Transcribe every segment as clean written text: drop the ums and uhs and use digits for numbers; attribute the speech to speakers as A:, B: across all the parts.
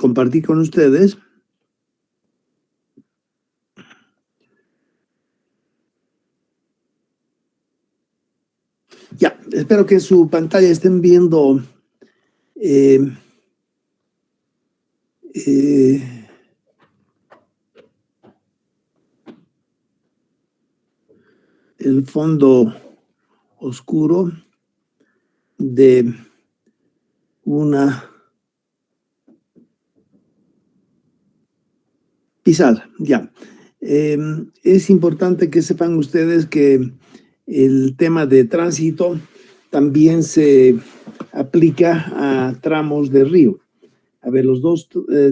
A: compartir con ustedes. Ya, espero que en su pantalla estén viendo el fondo oscuro de una pizarra. Ya. Es importante que sepan ustedes que el tema de tránsito también se aplica a tramos de río. A ver, los dos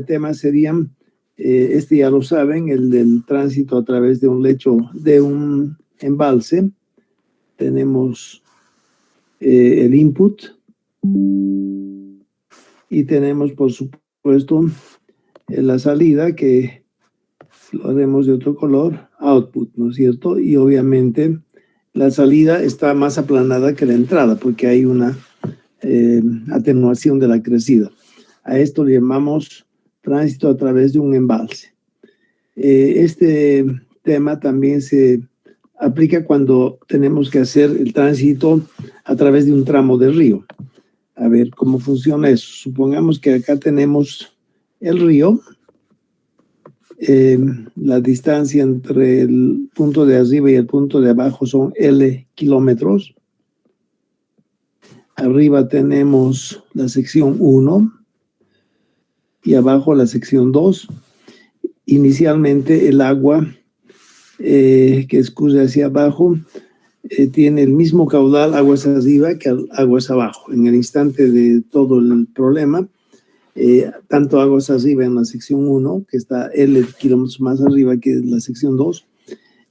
A: temas serían, este ya lo saben, el del tránsito a través de un lecho, de un embalse. Tenemos el input y tenemos, por supuesto, la salida, que lo haremos de otro color, output, ¿no es cierto? Y obviamente la salida está más aplanada que la entrada porque hay una atenuación de la crecida. A esto le llamamos tránsito a través de un embalse. Este tema también se aplica cuando tenemos que hacer el tránsito a través de un tramo de río. A ver cómo funciona eso. Supongamos que acá tenemos el río. La distancia entre el punto de arriba y el punto de abajo son L kilómetros. Arriba tenemos la sección 1 y abajo la sección 2. Inicialmente el agua que escurre hacia abajo tiene el mismo caudal aguas arriba que aguas abajo. En el instante de todo el problema, tanto aguas arriba en la sección 1, que está L kilómetros más arriba que la sección 2,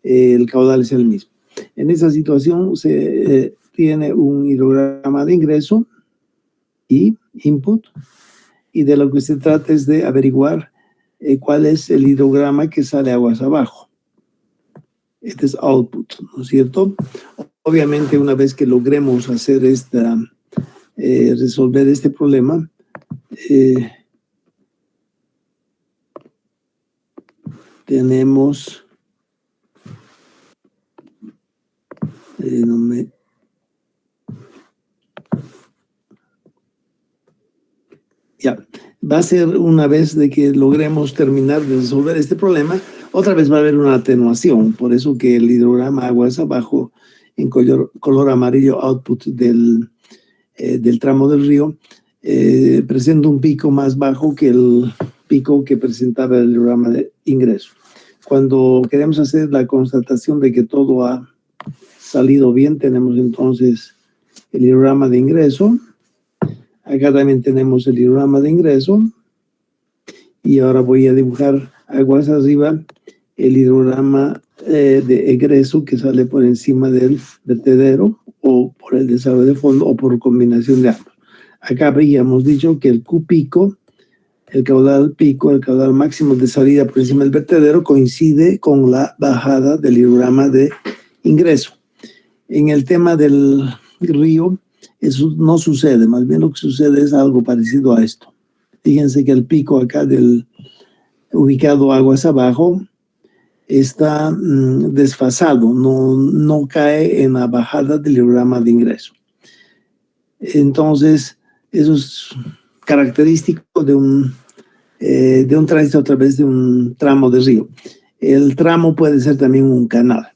A: el caudal es el mismo. En esa situación se tiene un hidrograma de ingreso y input, y de lo que se trata es de averiguar cuál es el hidrograma que sale aguas abajo. Este es output, ¿no es cierto? Obviamente, una vez que logremos hacer resolver este problema, tenemos ya, va a ser una vez de que logremos terminar de resolver este problema, otra vez va a haber una atenuación, por eso que el hidrograma aguas abajo en color amarillo output del tramo del río presenta un pico más bajo que el pico que presentaba el hidrograma de ingreso. Cuando queremos hacer la constatación de que todo ha salido bien, tenemos entonces el hidrograma de ingreso. Acá también tenemos el hidrograma de ingreso. Y ahora voy a dibujar aguas arriba el hidrograma de egreso que sale por encima del vertedero o por el desagüe de fondo o por combinación de ambos. Acá habíamos dicho que el Q pico, el caudal máximo de salida por encima del vertedero coincide con la bajada del hidrograma de ingreso. En el tema del río, eso no sucede, más bien lo que sucede es algo parecido a esto. Fíjense que el pico acá ubicado aguas abajo está desfasado, no cae en la bajada del hidrograma de ingreso. Entonces, eso es característico de un tránsito a través de un tramo de río. El tramo puede ser también un canal.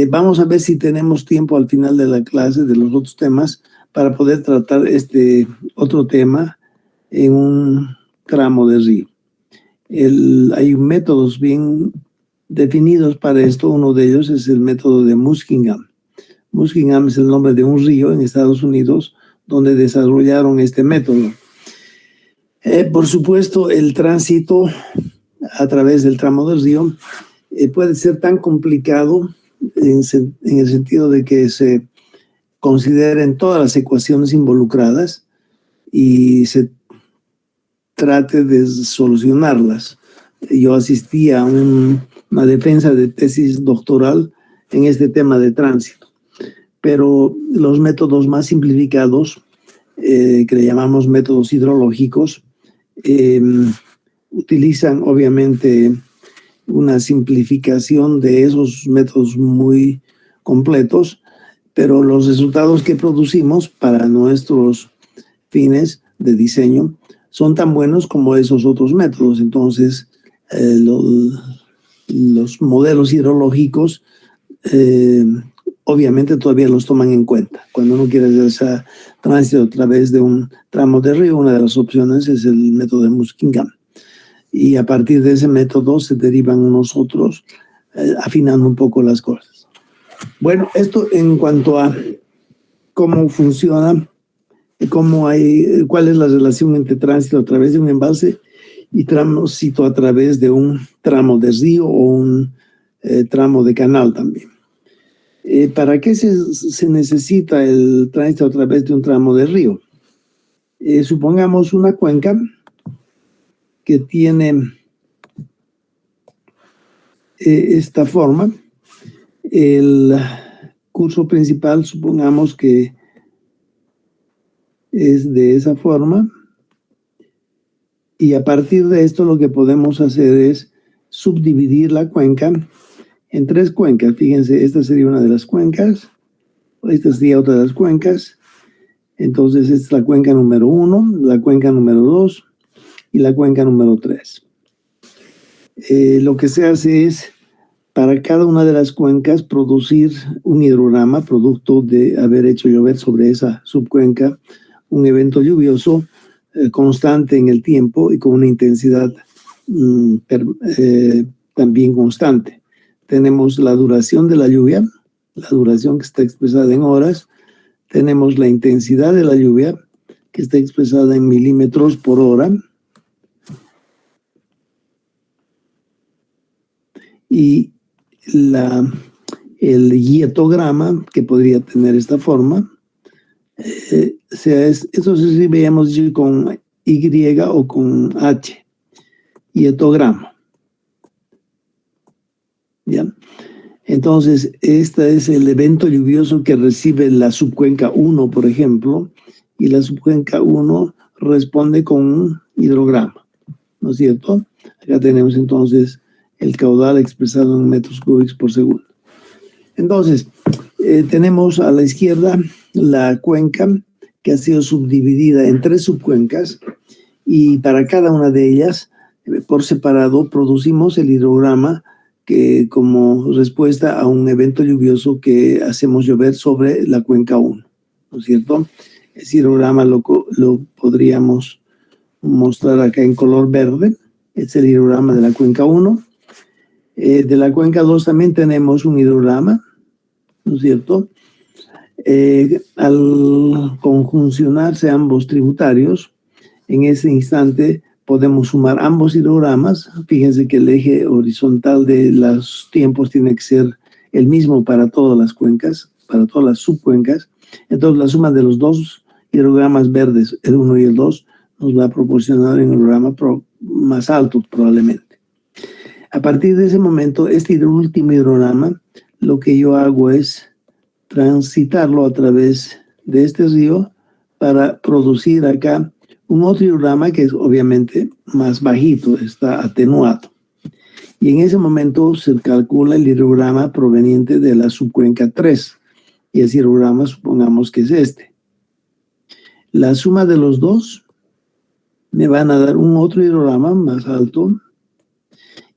A: Vamos a ver si tenemos tiempo al final de la clase de los otros temas para poder tratar este otro tema en un tramo de río. Hay métodos bien definidos para esto. Uno de ellos es el método de Muskingum. Muskingum es el nombre de un río en Estados Unidos donde desarrollaron este método. Por supuesto, el tránsito a través del tramo del río puede ser tan complicado en el sentido de que se consideren todas las ecuaciones involucradas y se trate de solucionarlas. Yo asistí a una defensa de tesis doctoral en este tema de tránsito, pero los métodos más simplificados, que le llamamos métodos hidrológicos, utilizan obviamente una simplificación de esos métodos muy completos, pero los resultados que producimos para nuestros fines de diseño son tan buenos como esos otros métodos. Entonces, los modelos hidrológicos obviamente todavía los toman en cuenta. Cuando uno quiere hacer ese tránsito a través de un tramo de río, una de las opciones es el método de Muskingum. Y a partir de ese método se derivan unos otros, afinando un poco las cosas. Bueno, esto en cuanto a cómo funciona, cuál es la relación entre tránsito a través de un embalse y tránsito a través de un tramo de río o un tramo de canal también. ¿Para qué se necesita el tránsito a través de un tramo de río? Supongamos una cuenca que tiene esta forma. El curso principal, supongamos que es de esa forma. Y a partir de esto lo que podemos hacer es subdividir la cuenca en 3 cuencas. Fíjense, esta sería una de las cuencas, esta sería otra de las cuencas. Entonces, esta es la cuenca número 1, la cuenca número 2 y la cuenca número 3. Lo que se hace es, para cada una de las cuencas, producir un hidrograma, producto de haber hecho llover sobre esa subcuenca un evento lluvioso constante en el tiempo y con una intensidad también constante. Tenemos la duración de la lluvia, la duración que está expresada en horas. Tenemos la intensidad de la lluvia, que está expresada en milímetros por hora. Y el hietograma, que podría tener esta forma, eso se escribe, digamos, con Y o con H, hietograma. ¿Ya? Entonces, este es el evento lluvioso que recibe la subcuenca 1, por ejemplo, y la subcuenca 1 responde con un hidrograma, ¿no es cierto? Acá tenemos entonces el caudal expresado en metros cúbicos por segundo. Entonces, tenemos a la izquierda la cuenca que ha sido subdividida en 3 subcuencas, y para cada una de ellas, por separado, producimos el hidrograma que como respuesta a un evento lluvioso que hacemos llover sobre la cuenca 1, ¿no es cierto? Ese hidrograma lo podríamos mostrar acá en color verde. Es el hidrograma de la cuenca 1. De la cuenca 2 también tenemos un hidrograma, ¿no es cierto? Al conjuncionarse ambos tributarios, en ese instante podemos sumar ambos hidrogramas. Fíjense que el eje horizontal de los tiempos tiene que ser el mismo para todas las cuencas, para todas las subcuencas. Entonces, la suma de los 2 hidrogramas verdes, el 1 y el 2, nos va a proporcionar un hidrograma más alto probablemente. A partir de ese momento, este último hidrograma, lo que yo hago es transitarlo a través de este río para producir acá un otro hidrograma que es obviamente más bajito, está atenuado. Y en ese momento se calcula el hidrograma proveniente de la subcuenca 3. Y ese hidrograma supongamos que es este. La suma de los 2 me van a dar un otro hidrograma más alto.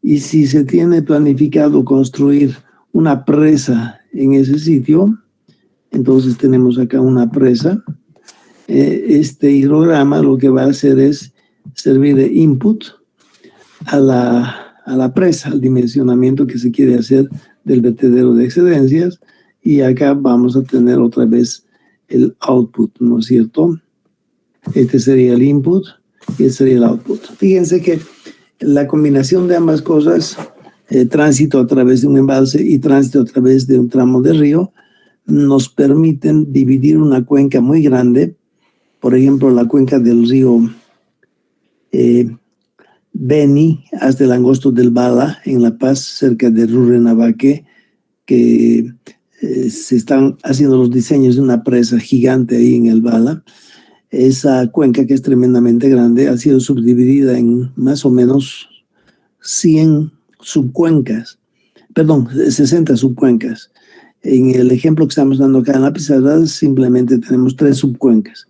A: Y si se tiene planificado construir una presa en ese sitio, entonces tenemos acá una presa. Este hidrograma lo que va a hacer es servir de input a la presa, al dimensionamiento que se quiere hacer del vertedero de excedencias, y acá vamos a tener otra vez el output, ¿no es cierto? Este sería el input y este sería el output. Fíjense que la combinación de ambas cosas, tránsito a través de un embalse y tránsito a través de un tramo de río, nos permiten dividir una cuenca muy grande. Por ejemplo, la cuenca del río Beni hasta el angosto del Bala, en La Paz, cerca de Rurrenabaque, que se están haciendo los diseños de una presa gigante ahí en el Bala. esa cuenca, que es tremendamente grande, ha sido subdividida en más o menos 100 subcuencas, perdón, 60 subcuencas. En el ejemplo que estamos dando acá en la pizarra, simplemente tenemos 3 subcuencas,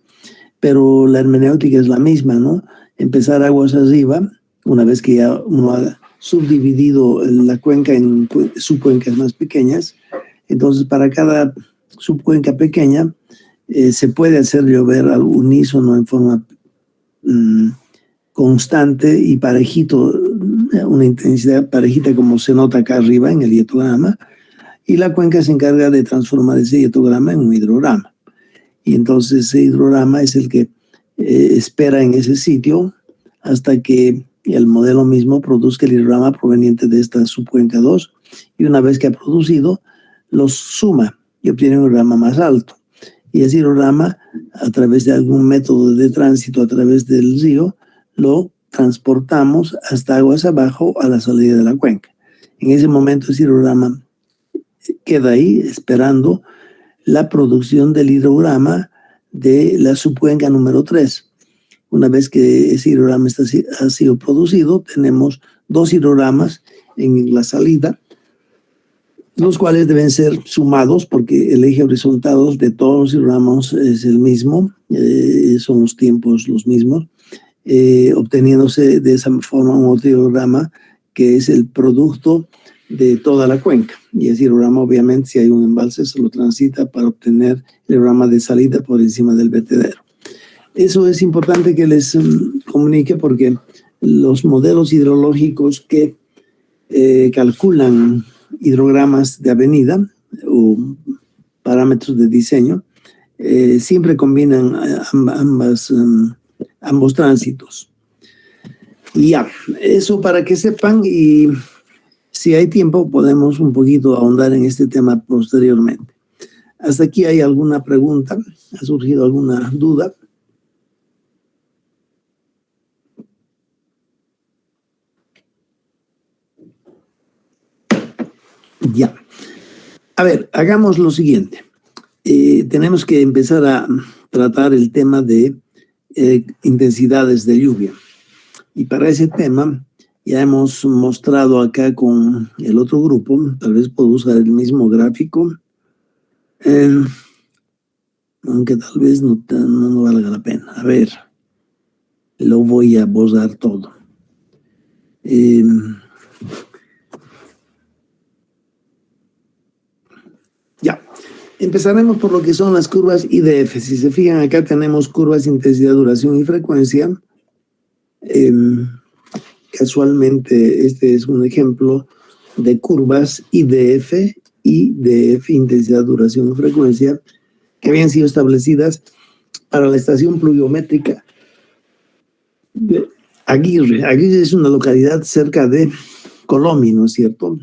A: pero la hermenéutica es la misma, ¿no? Empezar aguas arriba, una vez que ya uno ha subdividido la cuenca en subcuencas más pequeñas. Entonces, para cada subcuenca pequeña, se puede hacer llover al unísono en forma constante y parejito, una intensidad parejita como se nota acá arriba en el hidrograma, y la cuenca se encarga de transformar ese hidrograma en un hidrograma. Y entonces ese hidrograma es el que espera en ese sitio hasta que el modelo mismo produzca el hidrograma proveniente de esta subcuenca 2, y una vez que ha producido, los suma y obtiene un hidrograma más alto. Y ese hidrograma, a través de algún método de tránsito a través del río, lo transportamos hasta aguas abajo a la salida de la cuenca. En ese momento ese hidrograma queda ahí esperando la producción del hidrograma de la subcuenca número 3. Una vez que ese hidrograma ha sido producido, tenemos 2 hidrogramas en la salida, los cuales deben ser sumados porque el eje horizontal de todos los hidrogramas es el mismo, son los tiempos los mismos, obteniéndose de esa forma un otro hidrograma que es el producto de toda la cuenca. Y ese hidrograma, obviamente, si hay un embalse, se lo transita para obtener el hidrograma de salida por encima del vertedero. Eso es importante que les comunique, porque los modelos hidrológicos que calculan hidrogramas de avenida o parámetros de diseño siempre combinan ambos tránsitos. Y ya, eso para que sepan, y si hay tiempo podemos un poquito ahondar en este tema posteriormente. ¿Hasta aquí hay alguna pregunta? ¿Ha surgido alguna duda? Ya. A ver, hagamos lo siguiente. Tenemos que empezar a tratar el tema de intensidades de lluvia. Y para ese tema ya hemos mostrado acá con el otro grupo, tal vez puedo usar el mismo gráfico, aunque tal vez no valga la pena. A ver, lo voy a borrar todo. Ya, empezaremos por lo que son las curvas IDF. Si se fijan, acá tenemos curvas intensidad, duración y frecuencia. Casualmente, este es un ejemplo de curvas IDF, intensidad, duración y frecuencia, que habían sido establecidas para la estación pluviométrica de Aguirre. Aguirre es una localidad cerca de Colomi, ¿no es cierto?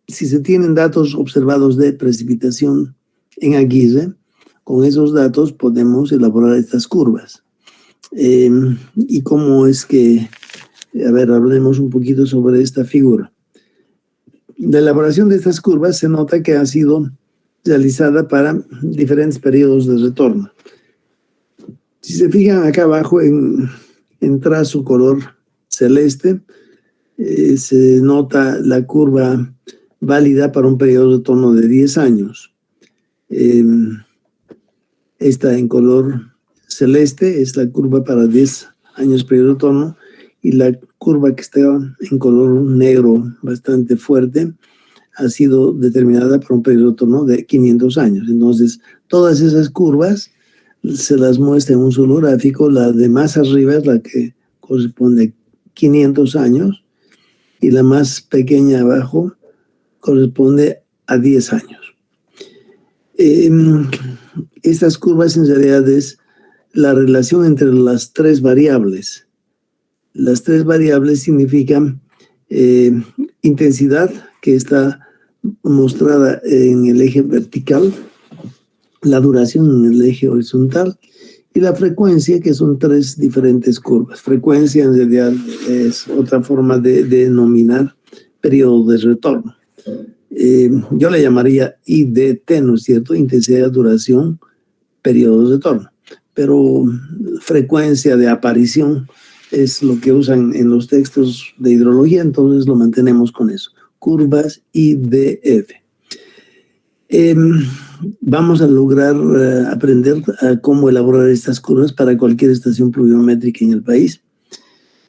A: Si se tienen datos observados de precipitación en Aguirre, con esos datos podemos elaborar estas curvas. ¿Y cómo es que? A ver, hablemos un poquito sobre esta figura. La elaboración de estas curvas se nota que ha sido realizada para diferentes periodos de retorno. Si se fijan acá abajo en trazo color celeste, se nota la curva válida para un periodo de retorno de 10 años. Esta en color celeste es la curva para 10 años periodo de retorno, y la curva que está en color negro bastante fuerte ha sido determinada para un periodo de retorno de 500 años. Entonces, todas esas curvas se las muestra en un solo gráfico. La de más arriba es la que corresponde a 500 años y la más pequeña abajo corresponde a 10 años. Estas curvas en realidad es la relación entre las 3 variables. Las 3 variables significan intensidad, que está mostrada en el eje vertical, la duración en el eje horizontal, y la frecuencia, que son 3 diferentes curvas. Frecuencia en realidad es otra forma de denominar periodo de retorno. Yo le llamaría IDT, ¿no es cierto? Intensidad, duración periodos de torno. Pero frecuencia de aparición es lo que usan en los textos de hidrología, entonces lo mantenemos con eso. Curvas IDF. Vamos a lograr aprender a cómo elaborar estas curvas para cualquier estación pluviométrica en el país.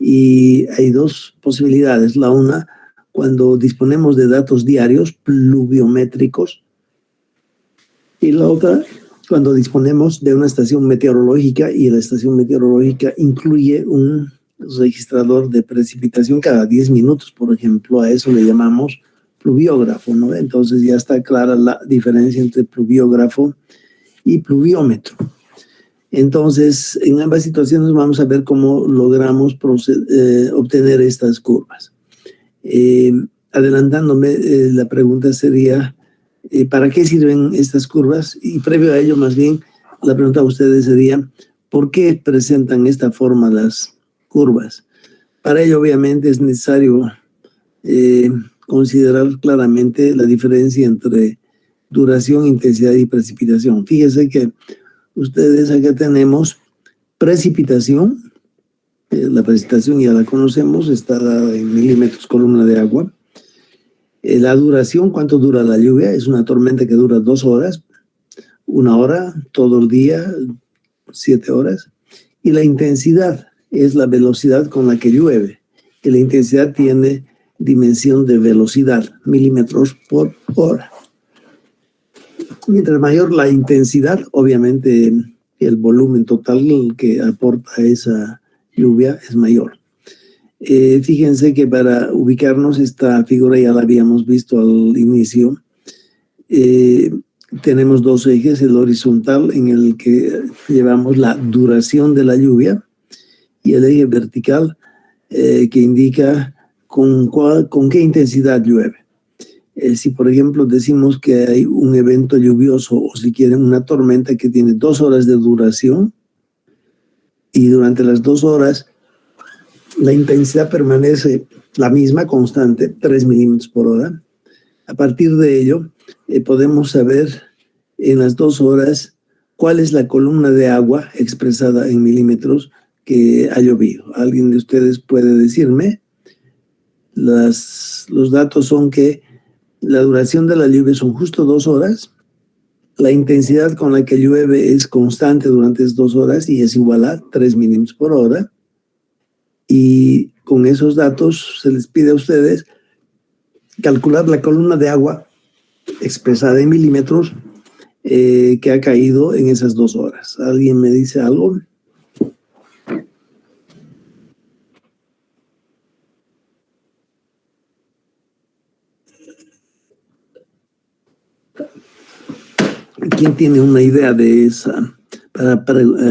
A: Y hay dos posibilidades. La una, cuando disponemos de datos diarios pluviométricos, y la otra, cuando disponemos de una estación meteorológica y la estación meteorológica incluye un registrador de precipitación cada 10 minutos, por ejemplo. A eso le llamamos pluviógrafo, ¿no? Entonces ya está clara la diferencia entre pluviógrafo y pluviómetro. Entonces, en ambas situaciones vamos a ver cómo logramos obtener estas curvas. Adelantándome, la pregunta sería, ¿para qué sirven estas curvas? Y previo a ello, más bien, la pregunta a ustedes sería, ¿por qué presentan esta forma las curvas? Para ello, obviamente, es necesario considerar claramente la diferencia entre duración, intensidad y precipitación. Fíjense que ustedes acá tenemos precipitación. La precipitación ya la conocemos, está dada en milímetros columna de agua. La duración, ¿cuánto dura la lluvia? Es una tormenta que dura 2 horas, 1 hora, todo el día, 7 horas. Y la intensidad es la velocidad con la que llueve. Y la intensidad tiene dimensión de velocidad, milímetros por hora. Mientras mayor la intensidad, obviamente el volumen total que aporta esa lluvia es mayor. Fíjense que para ubicarnos, esta figura ya la habíamos visto al inicio. Tenemos dos ejes, el horizontal en el que llevamos la duración de la lluvia y el eje vertical que indica con qué intensidad llueve. Si por ejemplo decimos que hay un evento lluvioso o si quieren una tormenta que tiene 2 horas de duración y durante las 2 horas la intensidad permanece la misma, constante, 3 milímetros por hora. A partir de ello podemos saber en las 2 horas cuál es la columna de agua expresada en milímetros que ha llovido. ¿Alguien de ustedes puede decirme? Los datos son que la duración de la lluvia son justo 2 horas. La intensidad con la que llueve es constante durante esas 2 horas y es igual a 3 milímetros por hora. Y con esos datos se les pide a ustedes calcular la columna de agua expresada en milímetros que ha caído en esas 2 horas. ¿Alguien me dice algo? ¿Quién tiene una idea de esa para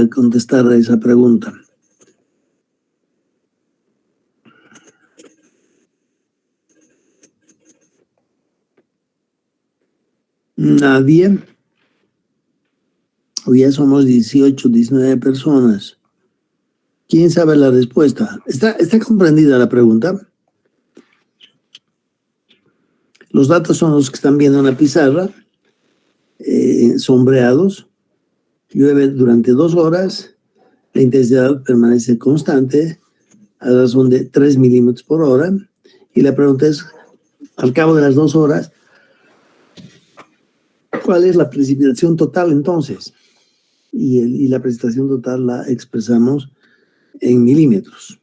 A: contestar a esa pregunta? Nadie. Hoy ya somos 18, 19 personas. ¿Quién sabe la respuesta? ¿Está comprendida la pregunta? Los datos son los que están viendo en la pizarra, sombreados. Llueve durante 2 horas, la intensidad permanece constante a razón de 3 milímetros por hora. Y la pregunta es, al cabo de las 2 horas, ¿cuál es la precipitación total entonces? Y la precipitación total la expresamos en milímetros.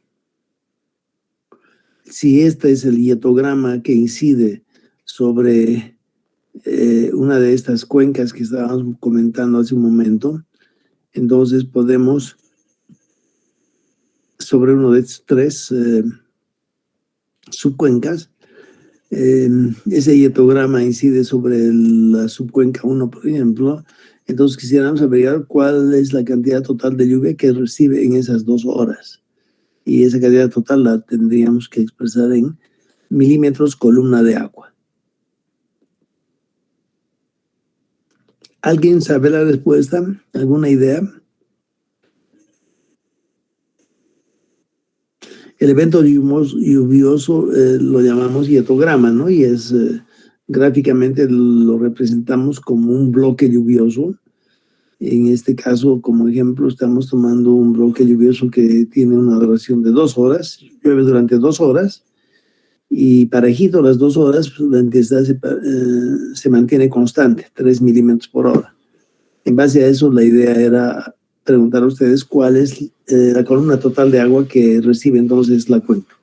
A: Si este es el hietograma que incide sobre una de estas cuencas que estábamos comentando hace un momento, entonces podemos, sobre uno de estos 3 subcuencas, ese hietograma incide sobre la subcuenca 1, por ejemplo. Entonces quisiéramos averiguar cuál es la cantidad total de lluvia que recibe en esas 2 horas. Y esa cantidad total la tendríamos que expresar en milímetros columna de agua. ¿Alguien sabe la respuesta? ¿Alguna idea? El evento lluvioso lo llamamos hietograma, ¿no? Y es gráficamente lo representamos como un bloque lluvioso En este caso, como ejemplo, estamos tomando un bloque lluvioso que tiene una duración de 2 horas, llueve durante 2 horas, y parejito las 2 horas, pues, la intensidad se mantiene constante, 3 milímetros por hora. En base a eso, la idea era preguntar a ustedes cuál es la columna total de agua que recibe entonces la cuenca.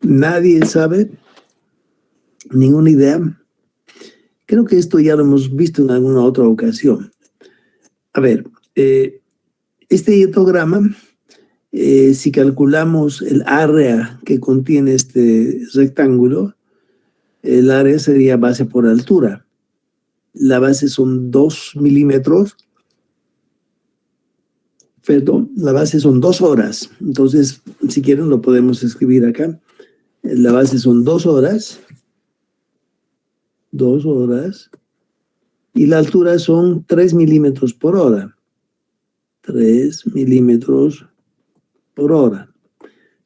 A: Nadie sabe, ninguna idea. Creo que esto ya lo hemos visto en alguna otra ocasión. A ver, este hietograma, si calculamos el área que contiene este rectángulo, el área sería base por altura. La base son 2 milímetros. Perdón, la base son 2 horas. Entonces, si quieren, lo podemos escribir acá. La base son 2 horas. 2 horas. Y la altura son 3 milímetros por hora. 3 milímetros por hora.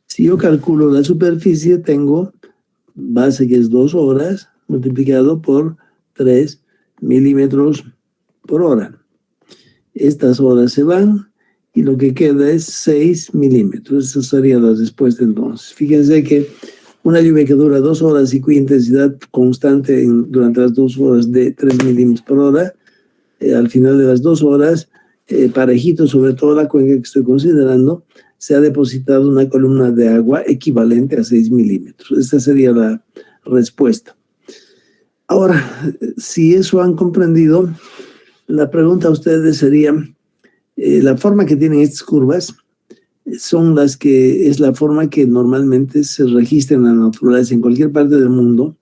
A: Si yo calculo la superficie, tengo base que es 2 horas multiplicado por 3 milímetros por hora. Estas horas se van y lo que queda es 6 milímetros. Esa sería la respuesta entonces. Fíjense que una lluvia que dura 2 horas y cuya intensidad constante durante las 2 horas de 3 milímetros por hora, al final de las 2 horas, parejito sobre toda la cuenca que estoy considerando, se ha depositado una columna de agua equivalente a 6 milímetros. Esta sería la respuesta. Ahora, si eso han comprendido, la pregunta a ustedes sería, la forma que tienen estas curvas es la forma que normalmente se registra en la naturaleza, en cualquier parte del mundo.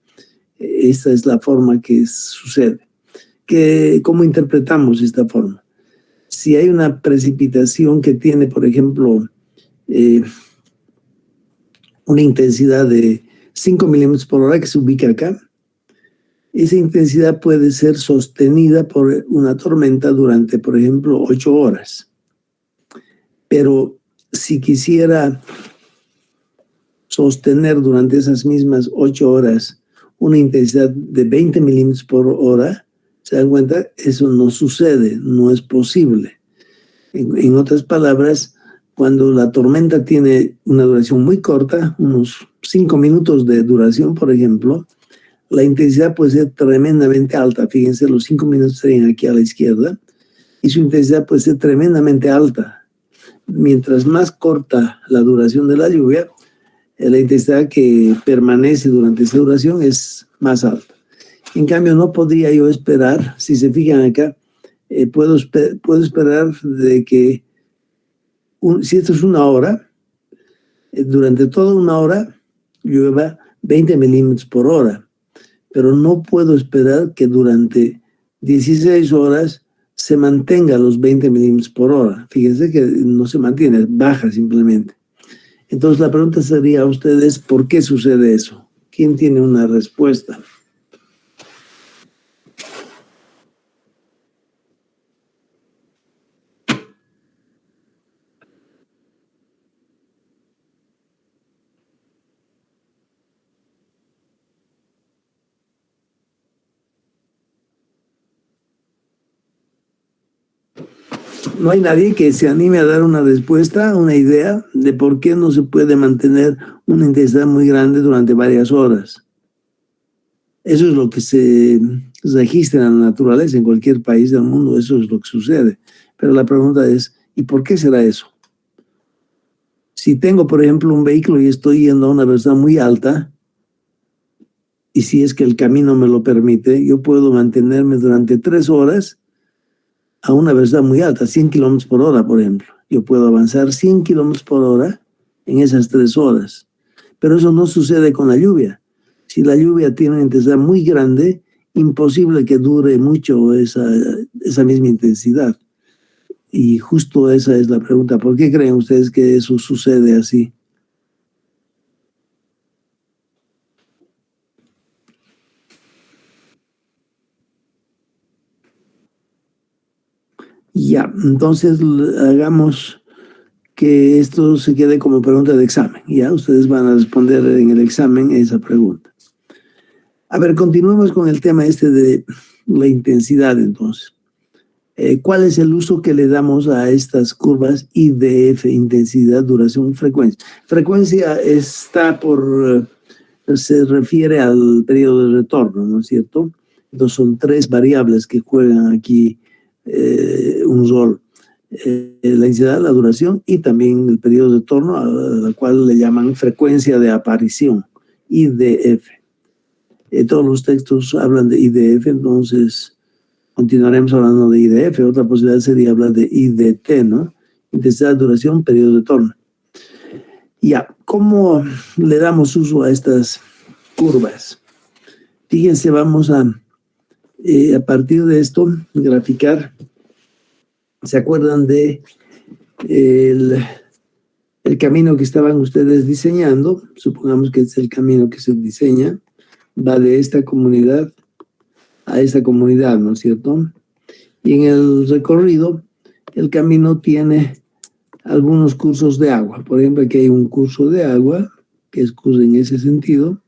A: Esta es la forma que sucede. ¿Cómo interpretamos esta forma? Si hay una precipitación que tiene, por ejemplo, una intensidad de 5 milímetros por hora que se ubica acá, esa intensidad puede ser sostenida por una tormenta durante, por ejemplo, 8 horas. Pero si quisiera sostener durante esas mismas 8 horas una intensidad de 20 milímetros por hora, ¿se dan cuenta? Eso no sucede, no es posible. En otras palabras, cuando la tormenta tiene una duración muy corta, unos 5 minutos de duración, por ejemplo, la intensidad puede ser tremendamente alta. Fíjense, los 5 minutos serían aquí a la izquierda, y su intensidad puede ser tremendamente alta. Mientras más corta la duración de la lluvia, la intensidad que permanece durante esa duración es más alta. En cambio, no podría yo esperar, si se fijan acá, puedo esperar de que, si esto es una hora, durante toda una hora llueva 20 milímetros por hora. Pero no puedo esperar que durante 16 horas se mantenga los 20 milímetros por hora. Fíjense que no se mantiene, baja simplemente. Entonces la pregunta sería a ustedes, ¿por qué sucede eso? ¿Quién tiene una respuesta? No hay nadie que se anime a dar una respuesta, una idea de por qué no se puede mantener una intensidad muy grande durante varias horas. Eso es lo que se registra en la naturaleza, en cualquier país del mundo, eso es lo que sucede. Pero la pregunta es, ¿y por qué será eso? Si tengo, por ejemplo, un vehículo y estoy yendo a una velocidad muy alta, y si es que el camino me lo permite, yo puedo mantenerme durante 3 horas a una velocidad muy alta, 100 kilómetros por hora, por ejemplo. Yo puedo avanzar 100 kilómetros por hora en esas 3 horas. Pero eso no sucede con la lluvia. Si la lluvia tiene una intensidad muy grande, imposible que dure mucho esa misma intensidad. Y justo esa es la pregunta. ¿Por qué creen ustedes que eso sucede así? Ya, entonces hagamos que esto se quede como pregunta de examen. Ya, ustedes van a responder en el examen esa pregunta. A ver, continuemos con el tema este de la intensidad entonces. ¿Cuál es el uso que le damos a estas curvas IDF, intensidad, duración, frecuencia? Frecuencia se refiere al periodo de retorno, ¿no es cierto? Entonces son tres variables que juegan aquí un rol. La intensidad, la duración y también el periodo de retorno, a la cual le llaman frecuencia de aparición, IDF. Todos los textos hablan de IDF, entonces continuaremos hablando de IDF. Otra posibilidad sería hablar de IDT, ¿no? Intensidad, duración, periodo de retorno. Ya, ¿cómo le damos uso a estas curvas? Fíjense, vamos a partir de esto, graficar. ¿Se acuerdan de el camino que estaban ustedes diseñando? Supongamos que es el camino que se diseña. Va de esta comunidad a esta comunidad, ¿no es cierto? Y en el recorrido, el camino tiene algunos cursos de agua. Por ejemplo, aquí hay un curso de agua que escurre en ese sentido.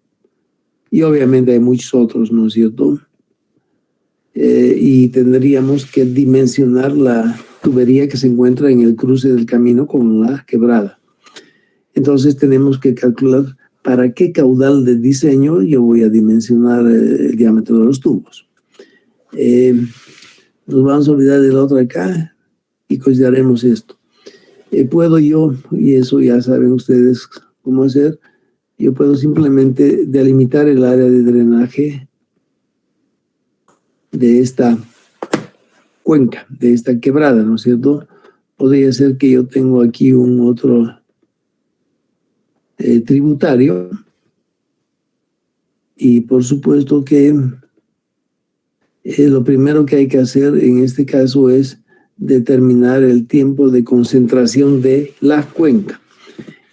A: Y obviamente hay muchos otros, ¿no es cierto? Y tendríamos que dimensionar la tubería que se encuentra en el cruce del camino con la quebrada. Entonces tenemos que calcular para qué caudal de diseño yo voy a dimensionar el diámetro de los tubos. Nos vamos a olvidar de la otra acá y consideraremos esto. Puedo yo, y eso ya saben ustedes cómo hacer, yo puedo simplemente delimitar el área de drenaje de esta cuenca, de esta quebrada, ¿no es cierto? Podría ser que yo tengo aquí un otro tributario y por supuesto que lo primero que hay que hacer en este caso es determinar el tiempo de concentración de la cuenca.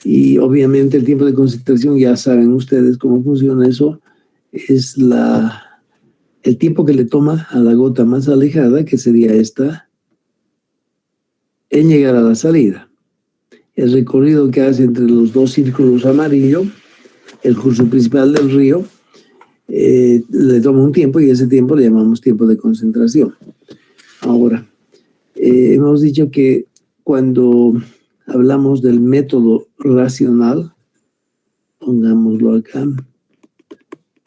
A: Y obviamente el tiempo de concentración, ya saben ustedes cómo funciona eso, es el tiempo que le toma a la gota más alejada, que sería esta, en llegar a la salida. El recorrido que hace entre los dos círculos amarillos, el curso principal del río, le toma un tiempo y ese tiempo le llamamos tiempo de concentración. Ahora, hemos dicho que cuando hablamos del método racional, pongámoslo acá,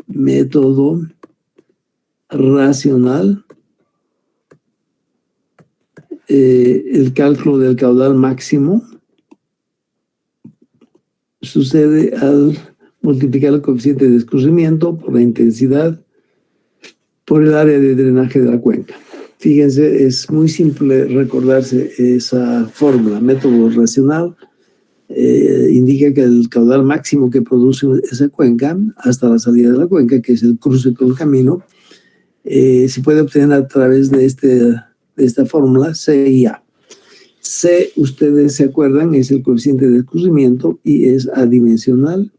A: método racional, el cálculo del caudal máximo sucede al multiplicar el coeficiente de escurrimiento por la intensidad por el área de drenaje de la cuenca. Fíjense, es muy simple recordarse esa fórmula. Método racional indica que el caudal máximo que produce esa cuenca hasta la salida de la cuenca, que es el cruce con el camino, se puede obtener a través de esta fórmula C y A. C, ustedes se acuerdan, es el coeficiente de escurrimiento y es adimensional.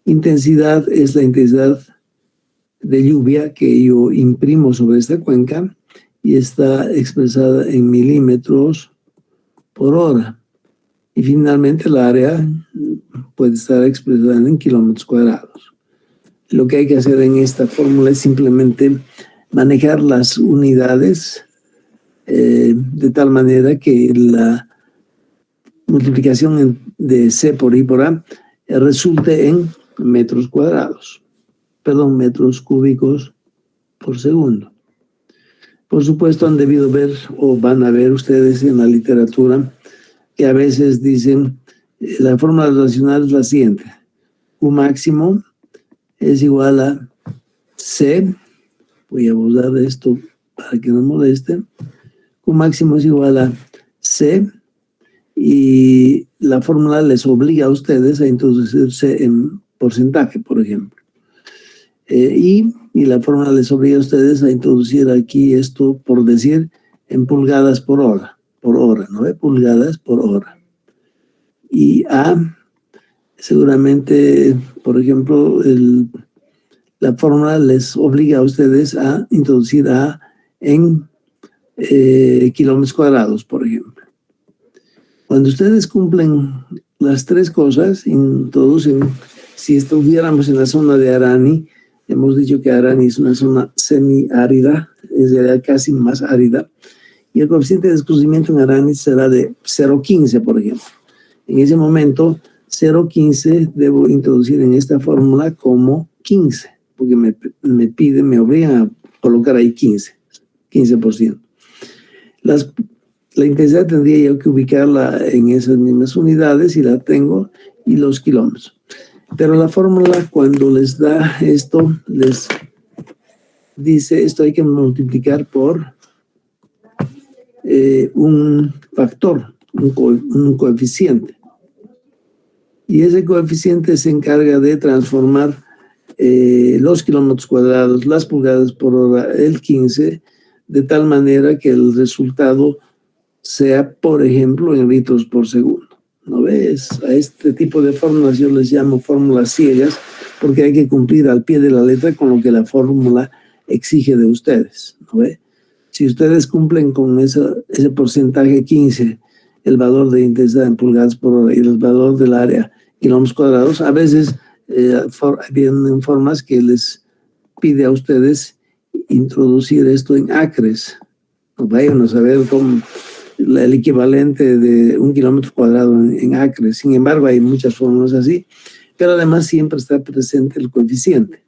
A: Intensidad es la intensidad de lluvia que yo imprimo sobre esta cuenca y está expresada en milímetros por hora. Y finalmente la área puede estar expresada en kilómetros cuadrados. Lo que hay que hacer en esta fórmula es simplemente manejar las unidades de tal manera que la multiplicación de C por I por A resulte en metros cuadrados. Perdón, metros cúbicos por segundo. Por supuesto, han debido ver o van a ver ustedes en la literatura que a veces dicen la fórmula racional es la siguiente. Q máximo es igual a C. Voy a usar esto para que no moleste. Q máximo es igual a C y la fórmula les obliga a ustedes a introducirse en porcentaje, por ejemplo. Y la fórmula les obliga a ustedes a introducir aquí esto, por decir, en pulgadas por hora, ¿no ve? Pulgadas por hora. Y A, seguramente, por ejemplo, la fórmula les obliga a ustedes a introducir A en kilómetros cuadrados, por ejemplo. Cuando ustedes cumplen las tres cosas, introducen, si estuviéramos en la zona de Arani, Hemos dicho que Aranis es una zona semiárida, es realidad casi más árida, y el coeficiente de escurrimiento en Aranis será de 0,15, por ejemplo. En ese momento, 0,15 debo introducir en esta fórmula como 15, porque me obligan a colocar ahí 15%. La intensidad tendría yo que ubicarla en esas mismas unidades, y la tengo, y los kilómetros. Pero la fórmula, cuando les da esto, les dice, esto hay que multiplicar por un factor, un coeficiente. Y ese coeficiente se encarga de transformar los kilómetros cuadrados, las pulgadas por hora, el 15, de tal manera que el resultado sea, por ejemplo, en litros por segundo. ¿No ves? A este tipo de fórmulas yo les llamo fórmulas ciegas, porque hay que cumplir al pie de la letra con lo que la fórmula exige de ustedes. ¿No ve? Si ustedes cumplen con ese porcentaje 15, el valor de intensidad en pulgadas por hora y el valor del área kilómetros cuadrados, a veces vienen formas que les pide a ustedes introducir esto en acres. No vayan a saber cómo el equivalente de 1 kilómetro cuadrado en acres. Sin embargo, hay muchas fórmulas así, pero además siempre está presente el coeficiente.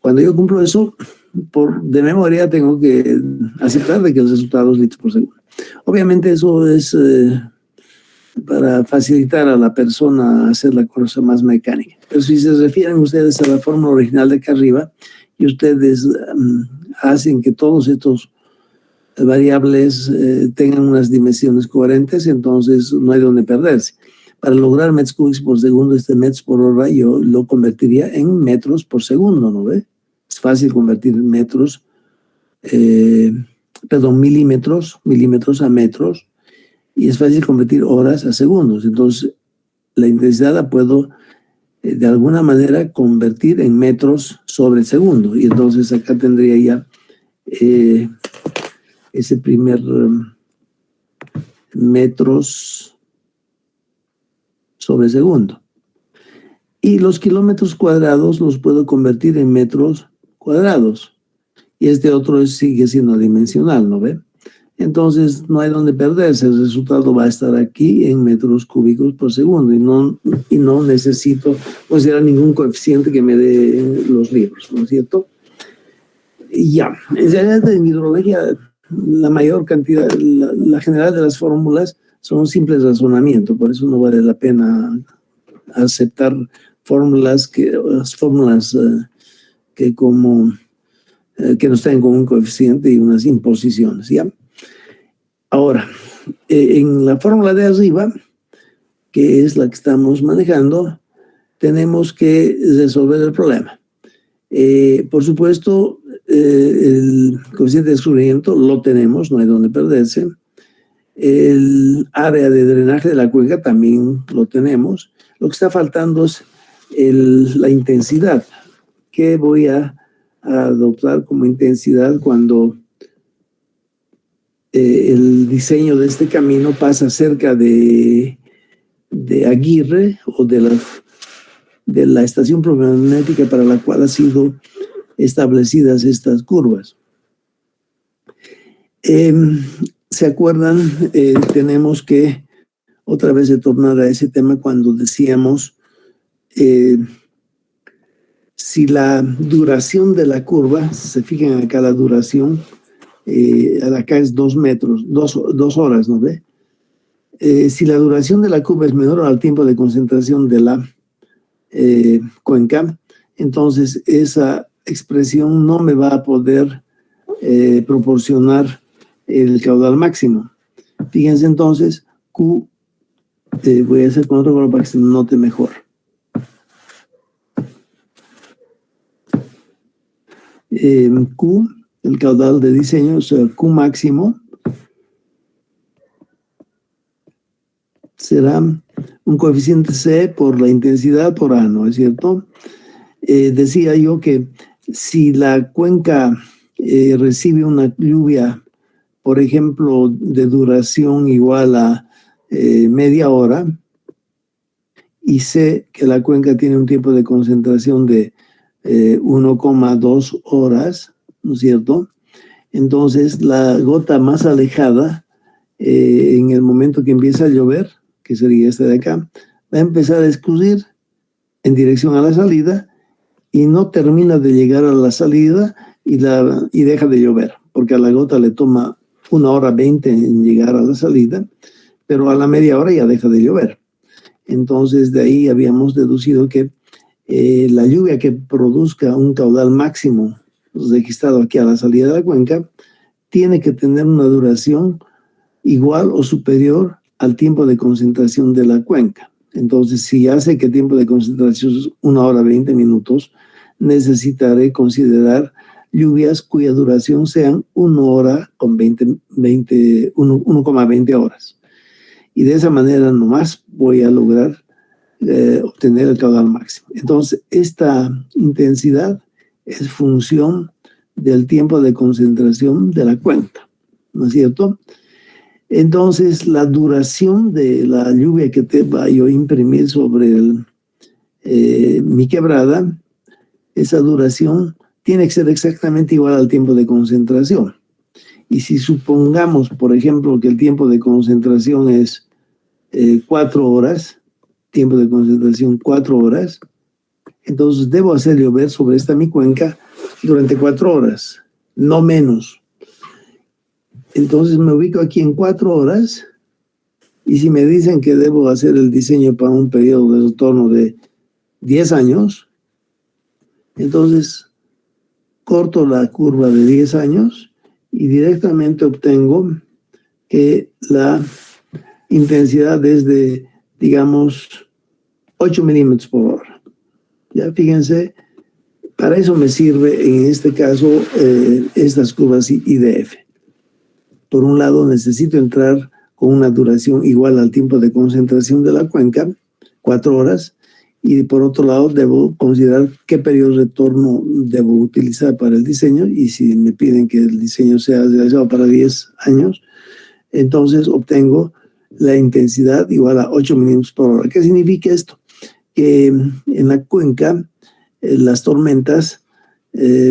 A: Cuando yo cumplo eso, de memoria tengo que aceptar de que el resultado es litros por segundo. Obviamente eso es para facilitar a la persona hacer la cosa más mecánica. Pero si se refieren ustedes a la fórmula original de acá arriba, y ustedes hacen que todos estos variables tengan unas dimensiones coherentes, entonces no hay donde perderse. Para lograr metros cúbicos por segundo, metros por hora, yo lo convertiría en metros por segundo, ¿no ve? Es fácil convertir milímetros a metros, y es fácil convertir horas a segundos. Entonces, la intensidad la puedo de alguna manera convertir en metros sobre segundo, y entonces acá tendría ya ese primer metros sobre segundo. Y los kilómetros cuadrados los puedo convertir en metros cuadrados. Y este otro sigue siendo dimensional, ¿no ve? Entonces no hay donde perderse. El resultado va a estar aquí en metros cúbicos por segundo, y no necesito considerar ningún coeficiente que me dé los libros, ¿no es cierto? Y ya, en realidad en hidrología la mayor cantidad, la general de las fórmulas son simples razonamiento, por eso no vale la pena aceptar fórmulas que nos traen con un coeficiente y unas imposiciones, ¿ya? Ahora, en la fórmula de arriba, que es la que estamos manejando, tenemos que resolver el problema. Por supuesto, el coeficiente de descubrimiento lo tenemos, no hay donde perderse. El área de drenaje de la cuenca también lo tenemos. Lo que está faltando es la intensidad. ¿Qué voy a adoptar como intensidad cuando el diseño de este camino pasa cerca de Aguirre, o de la estación pluviométrica para la cual han sido establecidas estas curvas? ¿Se acuerdan? Tenemos que otra vez retornar a ese tema cuando decíamos si la duración de la curva, se fijan acá la duración, acá es 2 metros, 2 horas, ¿no ve? Si la duración de la curva es menor al tiempo de concentración de la cuenca, entonces esa expresión no me va a poder proporcionar el caudal máximo. Fíjense entonces, Q, voy a hacer con otro color para que se note mejor. Q, el caudal de diseño, o sea, Q máximo, será un coeficiente C por la intensidad por A, ¿no es cierto? Decía yo que si la cuenca recibe una lluvia, por ejemplo, de duración igual a media hora, y sé que la cuenca tiene un tiempo de concentración de 1,2 horas, ¿no es cierto? Entonces, la gota más alejada, en el momento que empieza a llover, que sería esta de acá, va a empezar a escurrir en dirección a la salida y no termina de llegar a la salida y deja de llover, porque a la gota le toma 1 hora 20 en llegar a la salida, pero a la media hora ya deja de llover. Entonces, de ahí habíamos deducido que la lluvia que produzca un caudal máximo registrado aquí a la salida de la cuenca tiene que tener una duración igual o superior al tiempo de concentración de la cuenca. Entonces, si hace que el tiempo de concentración es 1 hora 20 minutos, necesitaré considerar lluvias cuya duración sean 1,20 horas. Y de esa manera nomás voy a lograr obtener el caudal máximo. Entonces, esta intensidad es función del tiempo de concentración de la cuenca, ¿no es cierto? Entonces, la duración de la lluvia que te va yo a imprimir sobre mi quebrada, esa duración tiene que ser exactamente igual al tiempo de concentración. Y si supongamos, por ejemplo, que el tiempo de concentración es 4 horas, tiempo de concentración 4 horas, entonces debo hacer llover sobre esta mi cuenca durante 4 horas, no menos. Entonces me ubico aquí en 4 horas y si me dicen que debo hacer el diseño para un periodo de retorno de 10 años, entonces corto la curva de 10 años y directamente obtengo que la intensidad es de, digamos, 8 milímetros por hora. Ya fíjense, para eso me sirve en este caso estas curvas IDF. Por un lado, necesito entrar con una duración igual al tiempo de concentración de la cuenca, 4 horas, y por otro lado, debo considerar qué periodo de retorno debo utilizar para el diseño, y si me piden que el diseño sea realizado para 10 años, entonces obtengo la intensidad igual a 8 milímetros por hora. ¿Qué significa esto? Que en la cuenca las tormentas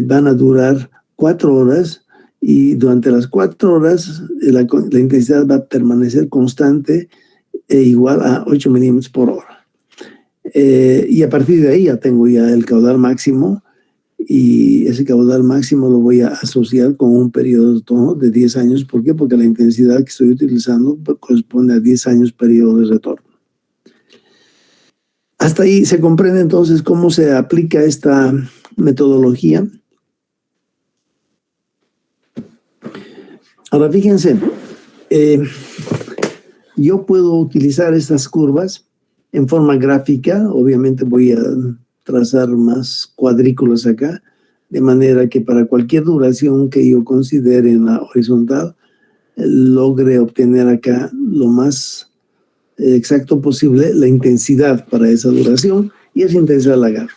A: van a durar 4 horas y durante las 4 horas la intensidad va a permanecer constante e igual a 8 milímetros por hora. Y a partir de ahí ya tengo ya el caudal máximo y ese caudal máximo lo voy a asociar con un periodo de retorno de 10 años. ¿Por qué? Porque la intensidad que estoy utilizando corresponde a 10 años periodo de retorno. Hasta ahí se comprende entonces cómo se aplica esta metodología. Ahora fíjense, yo puedo utilizar estas curvas en forma gráfica. Obviamente voy a trazar más cuadrículas acá, de manera que para cualquier duración que yo considere en la horizontal, logre obtener acá lo más exacto posible la intensidad para esa duración, y esa intensidad la agarro.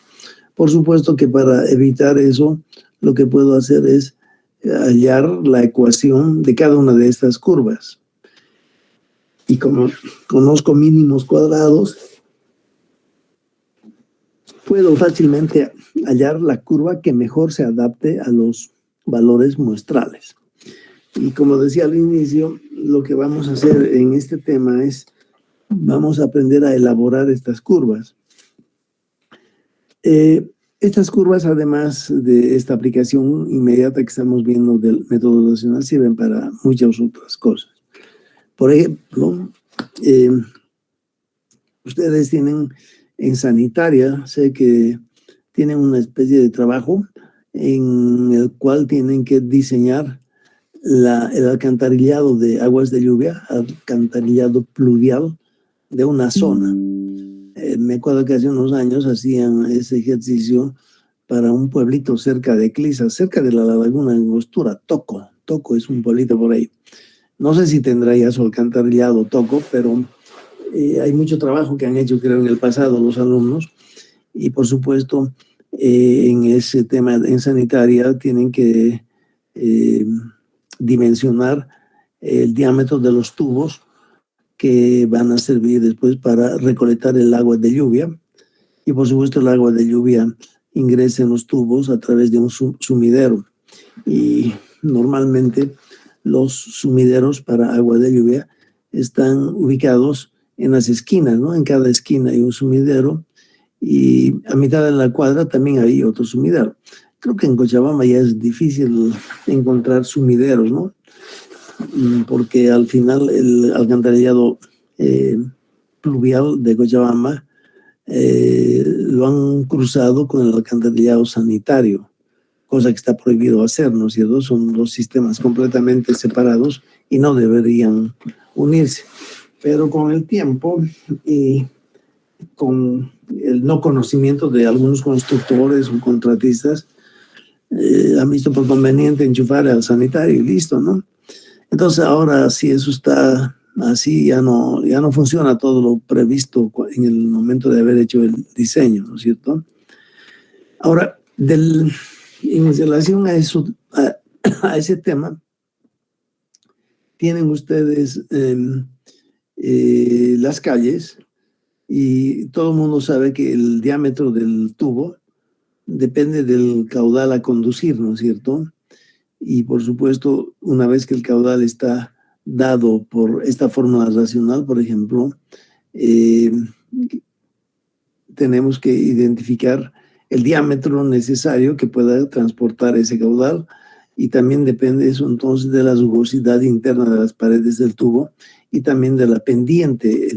A: Por supuesto que para evitar eso, lo que puedo hacer es hallar la ecuación de cada una de estas curvas. Y como conozco mínimos cuadrados, puedo fácilmente hallar la curva que mejor se adapte a los valores muestrales. Y como decía al inicio, lo que vamos a hacer en este tema es, vamos a aprender a elaborar estas curvas. Estas curvas, además de esta aplicación inmediata que estamos viendo del método racional, sirven para muchas otras cosas. Por ejemplo, ustedes tienen en sanitaria, sé que tienen una especie de trabajo en el cual tienen que diseñar el alcantarillado de aguas de lluvia, alcantarillado pluvial de una zona. Me acuerdo que hace unos años hacían ese ejercicio para un pueblito cerca de Clisa, cerca de la laguna de Angostura, Toco. Toco es un pueblito por ahí. No sé si tendrá ya su alcantarillado Toco, pero hay mucho trabajo que han hecho, creo, en el pasado los alumnos. Y por supuesto, en ese tema en sanitaria tienen que dimensionar el diámetro de los tubos que van a servir después para recolectar el agua de lluvia. Y por supuesto el agua de lluvia ingresa en los tubos a través de un sumidero. Y normalmente los sumideros para agua de lluvia están ubicados en las esquinas, ¿no? En cada esquina hay un sumidero y a mitad de la cuadra también hay otro sumidero. Creo que en Cochabamba ya es difícil encontrar sumideros, ¿no? Porque al final el alcantarillado pluvial de Cochabamba lo han cruzado con el alcantarillado sanitario, cosa que está prohibido hacer, ¿no es cierto? Son dos sistemas completamente separados y no deberían unirse. Pero con el tiempo y con el no conocimiento de algunos constructores o contratistas, han visto por conveniente enchufar al sanitario y listo, ¿no? Entonces ahora si eso está así, ya no funciona todo lo previsto en el momento de haber hecho el diseño, ¿no es cierto? Ahora, en relación a eso, a ese tema, tienen ustedes las calles y todo el mundo sabe que el diámetro del tubo depende del caudal a conducir, ¿no es cierto? Y por supuesto, una vez que el caudal está dado por esta fórmula racional, por ejemplo, tenemos que identificar el diámetro necesario que pueda transportar ese caudal y también depende eso entonces de la rugosidad interna de las paredes del tubo y también de la pendiente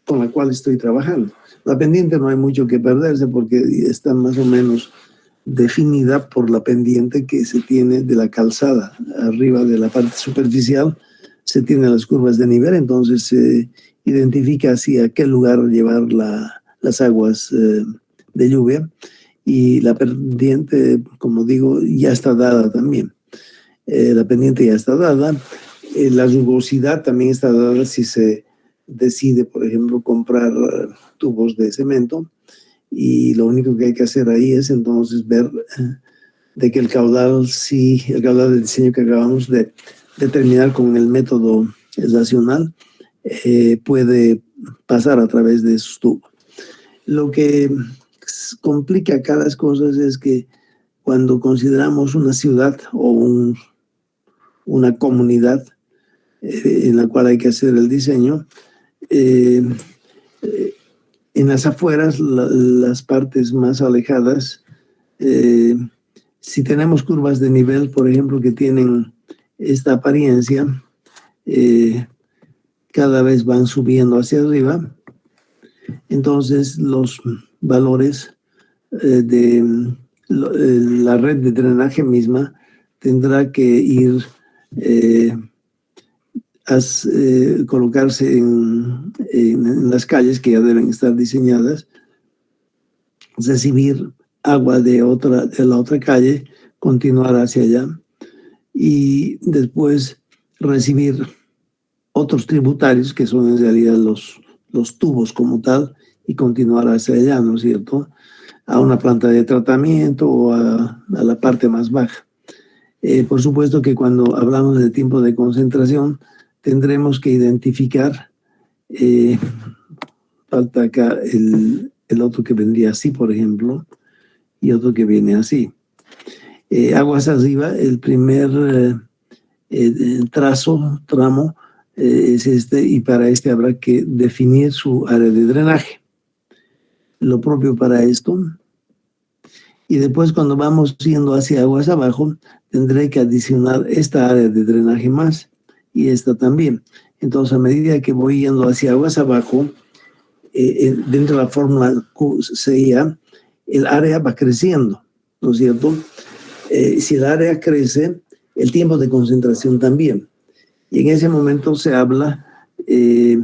A: con la cual estoy trabajando. La pendiente no hay mucho que perderse porque está más o menos definida por la pendiente que se tiene de la calzada. Arriba de la parte superficial se tienen las curvas de nivel, entonces se identifica hacia qué lugar llevar las aguas de lluvia y la pendiente, como digo, ya está dada también. La pendiente ya está dada. La rugosidad también está dada si se decide, por ejemplo, comprar tubos de cemento y lo único que hay que hacer ahí es entonces ver de que el caudal de diseño que acabamos de determinar con el método racional puede pasar a través de esos tubos. Lo que complica acá las cosas es que cuando consideramos una ciudad o una comunidad en la cual hay que hacer el diseño, en las afueras, las partes más alejadas, si tenemos curvas de nivel, por ejemplo, que tienen esta apariencia, cada vez van subiendo hacia arriba, entonces los valores de la red de drenaje misma tendrá que ir colocarse en las calles que ya deben estar diseñadas, recibir agua de la otra calle, continuar hacia allá y después recibir otros tributarios que son en realidad los tubos como tal y continuar hacia allá, ¿no es cierto?, a una planta de tratamiento o a la parte más baja. Por supuesto que cuando hablamos de tiempo de concentración tendremos que identificar, falta acá el otro que vendría así, por ejemplo, y otro que viene así. Aguas arriba, el primer tramo es este, y para este habrá que definir su área de drenaje. Lo propio para esto. Y después, cuando vamos yendo hacia aguas abajo, tendré que adicionar esta área de drenaje más y esta también. Entonces, a medida que voy yendo hacia aguas abajo, dentro de la fórmula QCIA, el área va creciendo, ¿no es cierto? Si el área crece, el tiempo de concentración también. Y en ese momento se habla de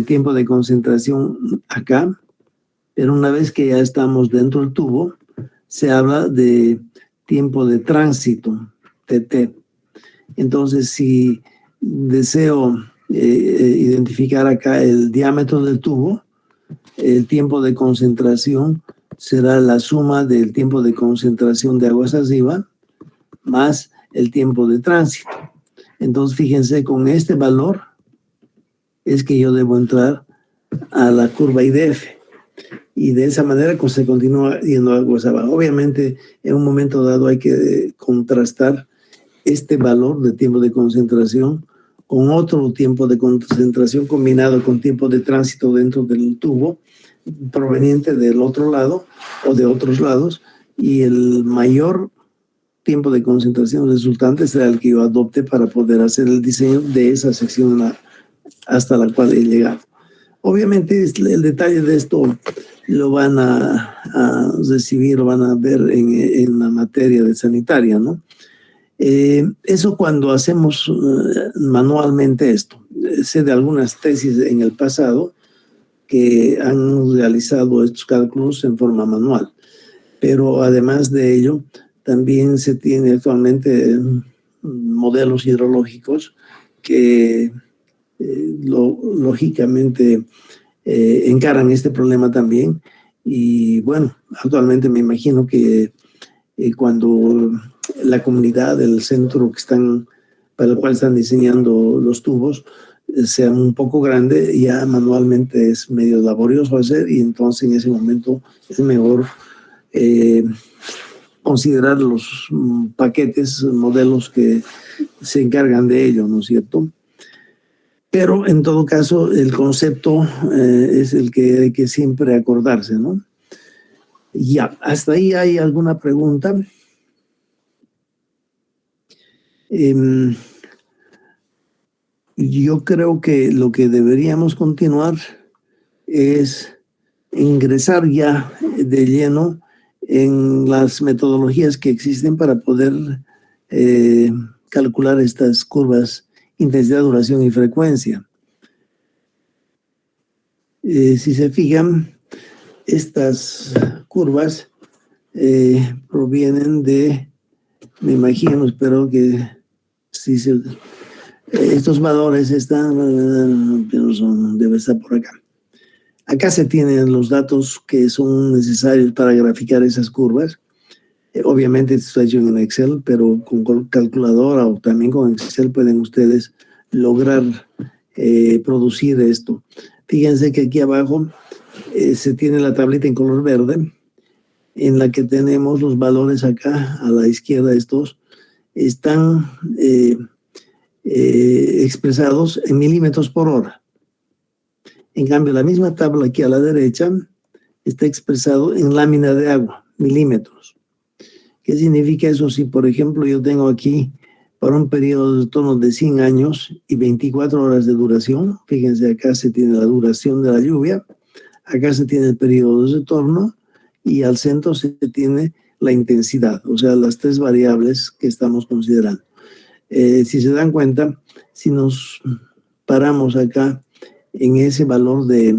A: tiempo de concentración acá, pero una vez que ya estamos dentro del tubo, se habla de tiempo de tránsito, TT. Entonces, si deseo identificar acá el diámetro del tubo, el tiempo de concentración será la suma del tiempo de concentración de aguas arriba más el tiempo de tránsito. Entonces, fíjense, con este valor es que yo debo entrar a la curva IDF. y de esa manera se continúa yendo aguas abajo. Obviamente, en un momento dado hay que contrastar este valor de tiempo de concentración con otro tiempo de concentración combinado con tiempo de tránsito dentro del tubo proveniente del otro lado o de otros lados, y el mayor tiempo de concentración resultante será el que yo adopte para poder hacer el diseño de esa sección hasta la cual he llegado. Obviamente el detalle de esto lo van a recibir, lo van a ver en la materia de sanitaria, ¿no? Eso cuando hacemos manualmente esto. Sé de algunas tesis en el pasado que han realizado estos cálculos en forma manual, pero además de ello, también se tiene actualmente modelos hidrológicos que lógicamente encaran este problema también. Y bueno, actualmente me imagino que cuando la comunidad del centro para el cual están diseñando los tubos sea un poco grande, ya manualmente es medio laborioso hacer, y entonces en ese momento es mejor considerar los paquetes, modelos que se encargan de ello, ¿no es cierto? Pero en todo caso, el concepto es el que hay que siempre acordarse, ¿no? Ya, ¿hasta ahí hay alguna pregunta? Yo creo que lo que deberíamos continuar es ingresar ya de lleno en las metodologías que existen para poder calcular estas curvas: intensidad, duración y frecuencia. Si se fijan, estas curvas provienen de, me imagino, espero que si estos valores están, pero debe estar por acá. Acá se tienen los datos que son necesarios para graficar esas curvas. Obviamente esto está hecho en Excel, pero con calculadora o también con Excel pueden ustedes lograr producir esto. Fíjense que aquí abajo se tiene la tablita en color verde, en la que tenemos los valores acá a la izquierda. Estos están expresados en milímetros por hora. En cambio, la misma tabla aquí a la derecha está expresado en lámina de agua, milímetros. ¿Qué significa eso? Si, por ejemplo, yo tengo aquí para un periodo de torno de 100 años y 24 horas de duración, fíjense, acá se tiene la duración de la lluvia, acá se tiene el periodo de retorno, y al centro se tiene la intensidad, o sea, las tres variables que estamos considerando. Si se dan cuenta, si nos paramos acá en ese valor de,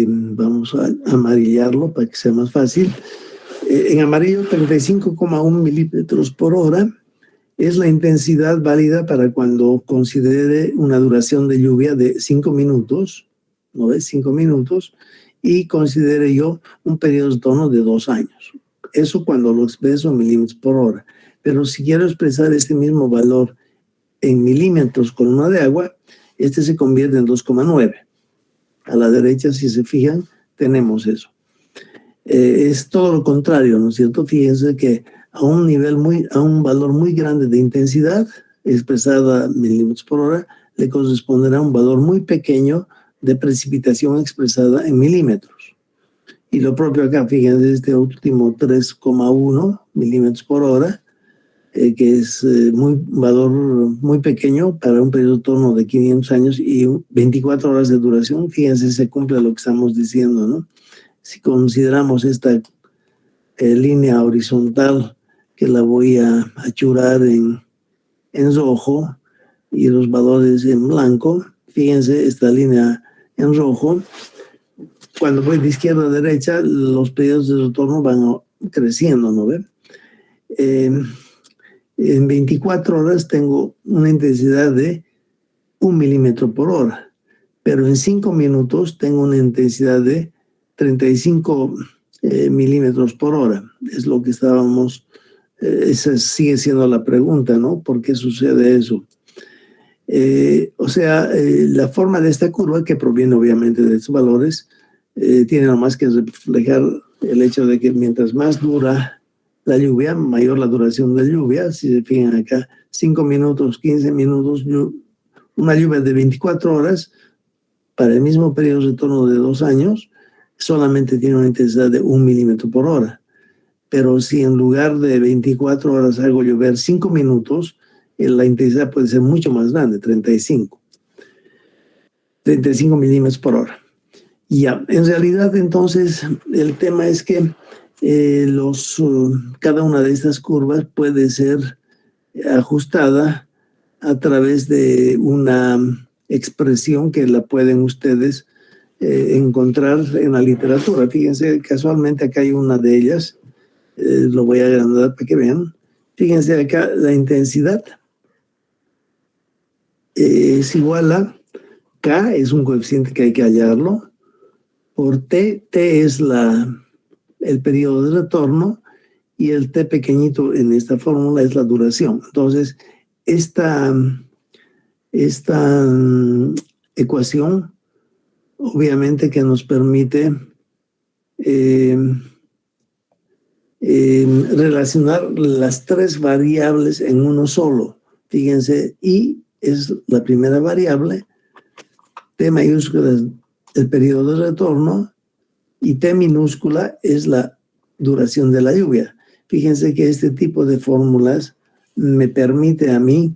A: vamos a amarillarlo para que sea más fácil, en amarillo 35,1 milímetros por hora es la intensidad válida para cuando considere una duración de lluvia de 5 minutos, ¿no ves? 5 minutos, y considere yo un periodo de tono de 2 años. Eso cuando lo expreso en milímetros por hora. Pero si quiero expresar este mismo valor en milímetros con una de agua, este se convierte en 2,9. A la derecha, si se fijan, tenemos eso. Es todo lo contrario, ¿no es cierto? Fíjense que a un valor muy grande de intensidad, expresada en milímetros por hora, le corresponderá un valor muy pequeño de precipitación expresada en milímetros. Y lo propio acá, fíjense, este último 3,1 milímetros por hora, que es un valor muy pequeño para un periodo de torno de 500 años y 24 horas de duración. Fíjense, se cumple lo que estamos diciendo, ¿no? Si consideramos esta línea horizontal, que la voy a achurar en rojo, y los valores en blanco, fíjense, esta línea en rojo, cuando voy de izquierda a derecha, los periodos de retorno van creciendo, ¿no ven? En 24 horas tengo una intensidad de 1 milímetro por hora, pero en 5 minutos tengo una intensidad de 35 milímetros por hora. Es lo que estábamos, esa sigue siendo la pregunta, ¿no? ¿Por qué sucede eso? O sea, la forma de esta curva, que proviene obviamente de estos valores, tiene nomás que reflejar el hecho de que mientras más dura la lluvia, mayor la duración de la lluvia. Si se fijan acá, 5 minutos, 15 minutos, una lluvia de 24 horas para el mismo periodo de retorno de 2 años, solamente tiene una intensidad de 1 milímetro por hora. Pero si en lugar de 24 horas hago llover 5 minutos, la intensidad puede ser mucho más grande, 35 milímetros por hora. Ya, en realidad entonces el tema es que cada una de estas curvas puede ser ajustada a través de una expresión que la pueden ustedes encontrar en la literatura. Fíjense, casualmente acá hay una de ellas, lo voy a agrandar para que vean. Fíjense acá, la intensidad es igual a K, es un coeficiente que hay que hallarlo, por T. T es el periodo de retorno y el T pequeñito en esta fórmula es la duración. Entonces, esta ecuación obviamente que nos permite relacionar las tres variables en uno solo. Fíjense, I es la primera variable, T mayúscula es el periodo de retorno y T minúscula es la duración de la lluvia. Fíjense que este tipo de fórmulas me permite a mí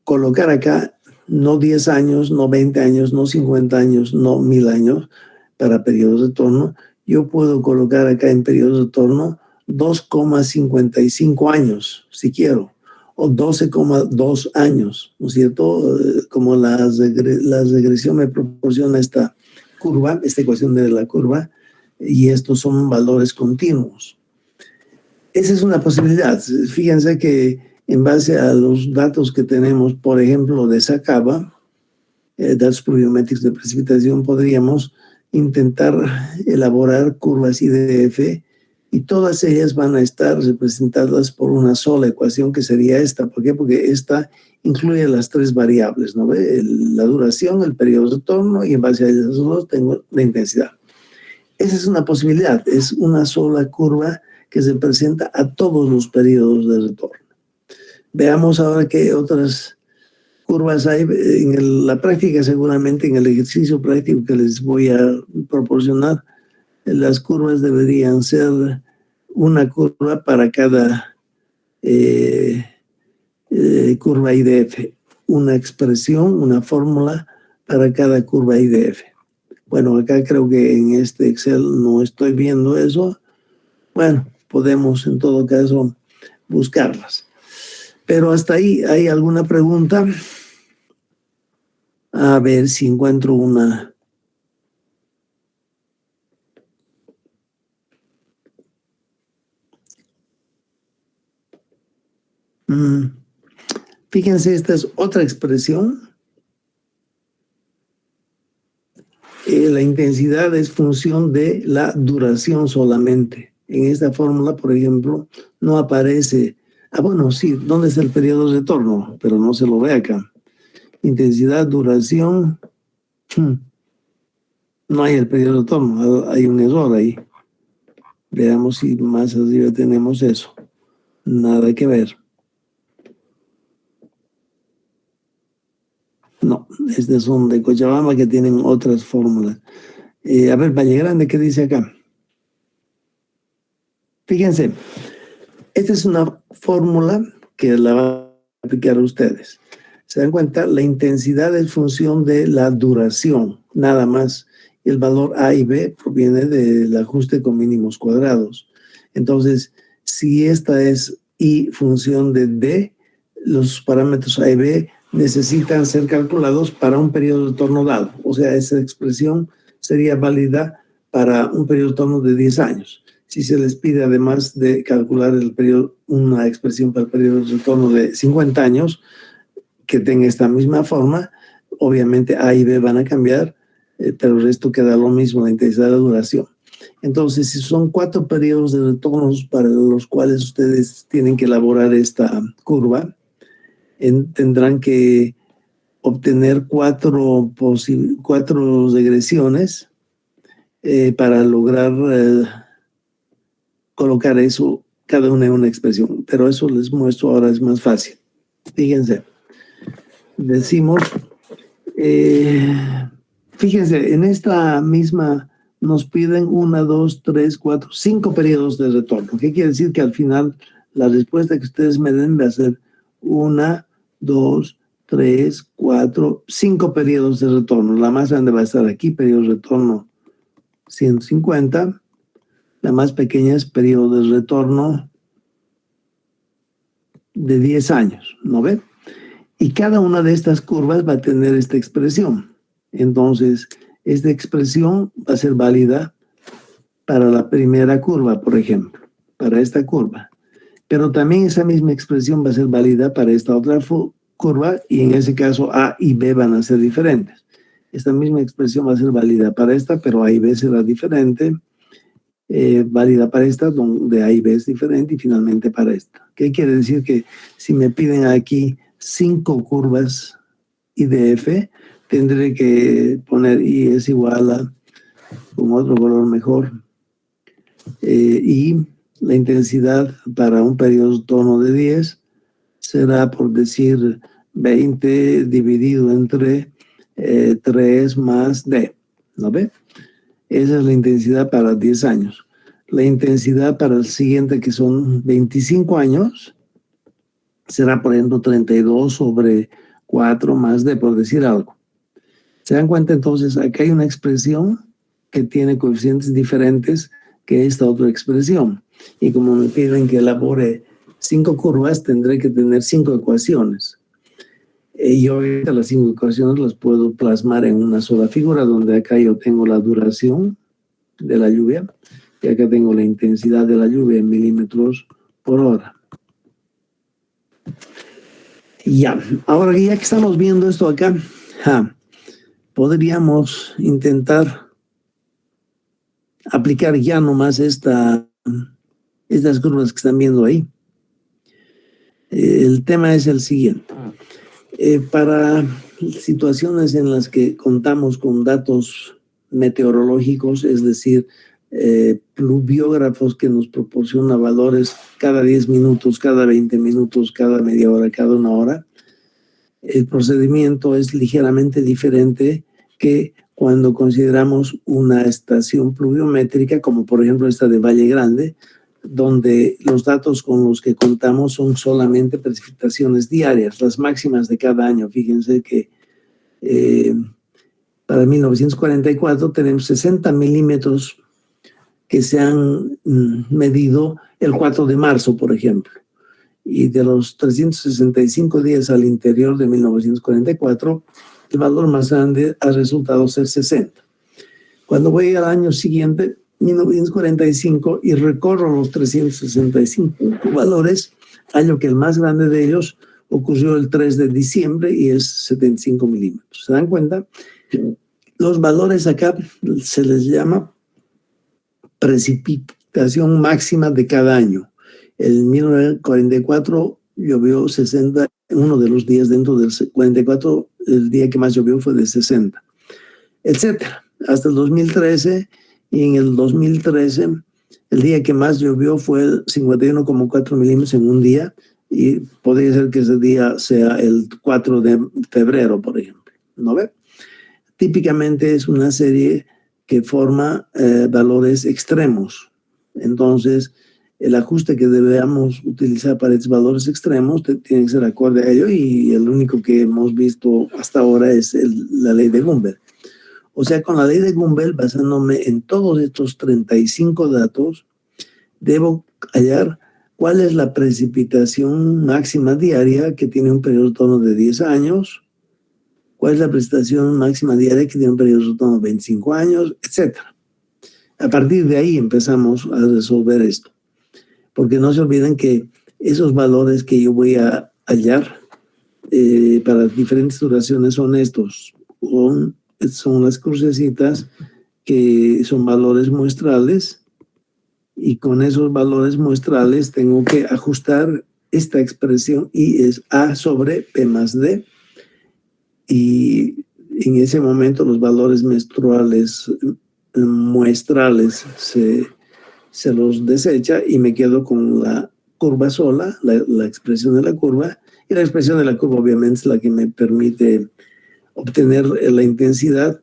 A: colocar acá no 10 años, no 20 años, no 50 años, no 1000 años para periodos de retorno. Yo puedo colocar acá en periodos de retorno 2,55 años, si quiero, o 12,2 años, ¿no es cierto? Como la regresión me proporciona esta curva, esta ecuación de la curva, y estos son valores continuos. Esa es una posibilidad. Fíjense que en base a los datos que tenemos, por ejemplo, de Sacaba, datos pluviométricos de precipitación, podríamos intentar elaborar curvas IDF y todas ellas van a estar representadas por una sola ecuación que sería esta. ¿Por qué? Porque esta incluye las tres variables, ¿no ve? La duración, el periodo de retorno y en base a esas dos tengo la intensidad. Esa es una posibilidad, es una sola curva que se presenta a todos los periodos de retorno. Veamos ahora qué otras curvas hay en la práctica, seguramente en el ejercicio práctico que les voy a proporcionar. Las curvas deberían ser una curva para cada curva IDF, una expresión, una fórmula para cada curva IDF. Bueno, acá creo que en este Excel no estoy viendo eso. Bueno, podemos en todo caso buscarlas. Pero hasta ahí, ¿hay alguna pregunta? A ver si encuentro una. Fíjense, esta es otra expresión. La intensidad es función de la duración solamente. En esta fórmula, por ejemplo, no aparece. Bueno, sí, ¿dónde está el periodo de retorno? Pero no se lo ve acá. Intensidad, duración. No hay el periodo de retorno, hay un error ahí. Veamos si más arriba tenemos eso. Nada que ver. No, estas son de Cochabamba que tienen otras fórmulas. A ver, Valle Grande, ¿qué dice acá? Fíjense, esta es una fórmula que la van a aplicar a ustedes. ¿Se dan cuenta? La intensidad es función de la duración, nada más. El valor A y B proviene del ajuste con mínimos cuadrados. Entonces, si esta es I función de D, los parámetros A y B necesitan ser calculados para un periodo de retorno dado. O sea, esa expresión sería válida para un periodo de retorno de 10 años. Si se les pide además de calcular el periodo, una expresión para el periodo de retorno de 50 años, que tenga esta misma forma, obviamente A y B van a cambiar, pero el resto queda lo mismo, la intensidad de la duración. Entonces, si son 4 periodos de retornos para los cuales ustedes tienen que elaborar esta curva, tendrán que obtener cuatro regresiones para lograr colocar eso, cada una en una expresión. Pero eso les muestro ahora, es más fácil. Fíjense, decimos, fíjense, en esta misma nos piden 1, 2, 3, 4, 5 periodos de retorno. ¿Qué quiere decir? Que al final la respuesta que ustedes me den va a ser 1, 2, 3, 4, 5 periodos de retorno. La más grande va a estar aquí, periodo de retorno 150. La más pequeña es periodo de retorno de 10 años, ¿no ve? Y cada una de estas curvas va a tener esta expresión. Entonces, esta expresión va a ser válida para la primera curva, por ejemplo, para esta curva. Pero también esa misma expresión va a ser válida para esta otra curva, y en ese caso A y B van a ser diferentes. Esta misma expresión va a ser válida para esta, pero A y B será diferente. Válida para esta, donde A y B es diferente, y finalmente para esta. ¿Qué quiere decir? Que si me piden aquí 5 curvas IDF, tendré que poner I es igual a, con otro color mejor, y la intensidad para un periodo de retorno de 10 será, por decir, 20 dividido entre 3 más D, ¿no ve? Esa es la intensidad para 10 años. La intensidad para el siguiente, que son 25 años, será, por ejemplo, 32 sobre 4 más D, por decir algo. ¿Se dan cuenta? Entonces, aquí hay una expresión que tiene coeficientes diferentes que esta otra expresión. Y como me piden que elabore 5 curvas, tendré que tener 5 ecuaciones. Y ahorita las 5 ecuaciones las puedo plasmar en una sola figura, donde acá yo tengo la duración de la lluvia y acá tengo la intensidad de la lluvia en milímetros por hora. Ya, ahora ya que estamos viendo esto acá, podríamos intentar aplicar ya nomás estas curvas que están viendo ahí. El tema es el siguiente. Para situaciones en las que contamos con datos meteorológicos, es decir, pluviógrafos que nos proporcionan valores cada 10 minutos, cada 20 minutos, cada media hora, cada una hora, el procedimiento es ligeramente diferente que cuando consideramos una estación pluviométrica, como por ejemplo esta de Valle Grande, donde los datos con los que contamos son solamente precipitaciones diarias, las máximas de cada año. Fíjense que para 1944 tenemos 60 milímetros que se han medido el 4 de marzo, por ejemplo. Y de los 365 días al interior de 1944, el valor más grande ha resultado ser 60. Cuando voy al año siguiente, 1945, y recorro los 365 valores, hallo que el más grande de ellos ocurrió el 3 de diciembre y es 75 milímetros. ¿Se dan cuenta? Los valores acá se les llama precipitación máxima de cada año. En 1944 llovió 60, uno de los días dentro del 44, el día que más llovió fue de 60, etcétera. Hasta el 2013, y en el 2013 el día que más llovió fue 51,4 milímetros en un día, y podría ser que ese día sea el 4 de febrero, por ejemplo, ¿no ve? Típicamente es una serie que forma valores extremos. Entonces, el ajuste que debemos utilizar para estos valores extremos tiene que ser acorde a ello, y el único que hemos visto hasta ahora es la ley de Gumbel. O sea, con la ley de Gumbel, basándome en todos estos 35 datos, debo hallar cuál es la precipitación máxima diaria que tiene un periodo de retorno de 10 años, cuál es la precipitación máxima diaria que tiene un periodo de retorno de 25 años, etc. A partir de ahí empezamos a resolver esto. Porque no se olviden que esos valores que yo voy a hallar para diferentes duraciones son estos. Son las crucecitas que son valores muestrales, y con esos valores muestrales tengo que ajustar esta expresión, y es A sobre P más D, y en ese momento los valores muestrales se los desecha y me quedo con la curva sola, la expresión de la curva, y la expresión de la curva obviamente es la que me permite obtener la intensidad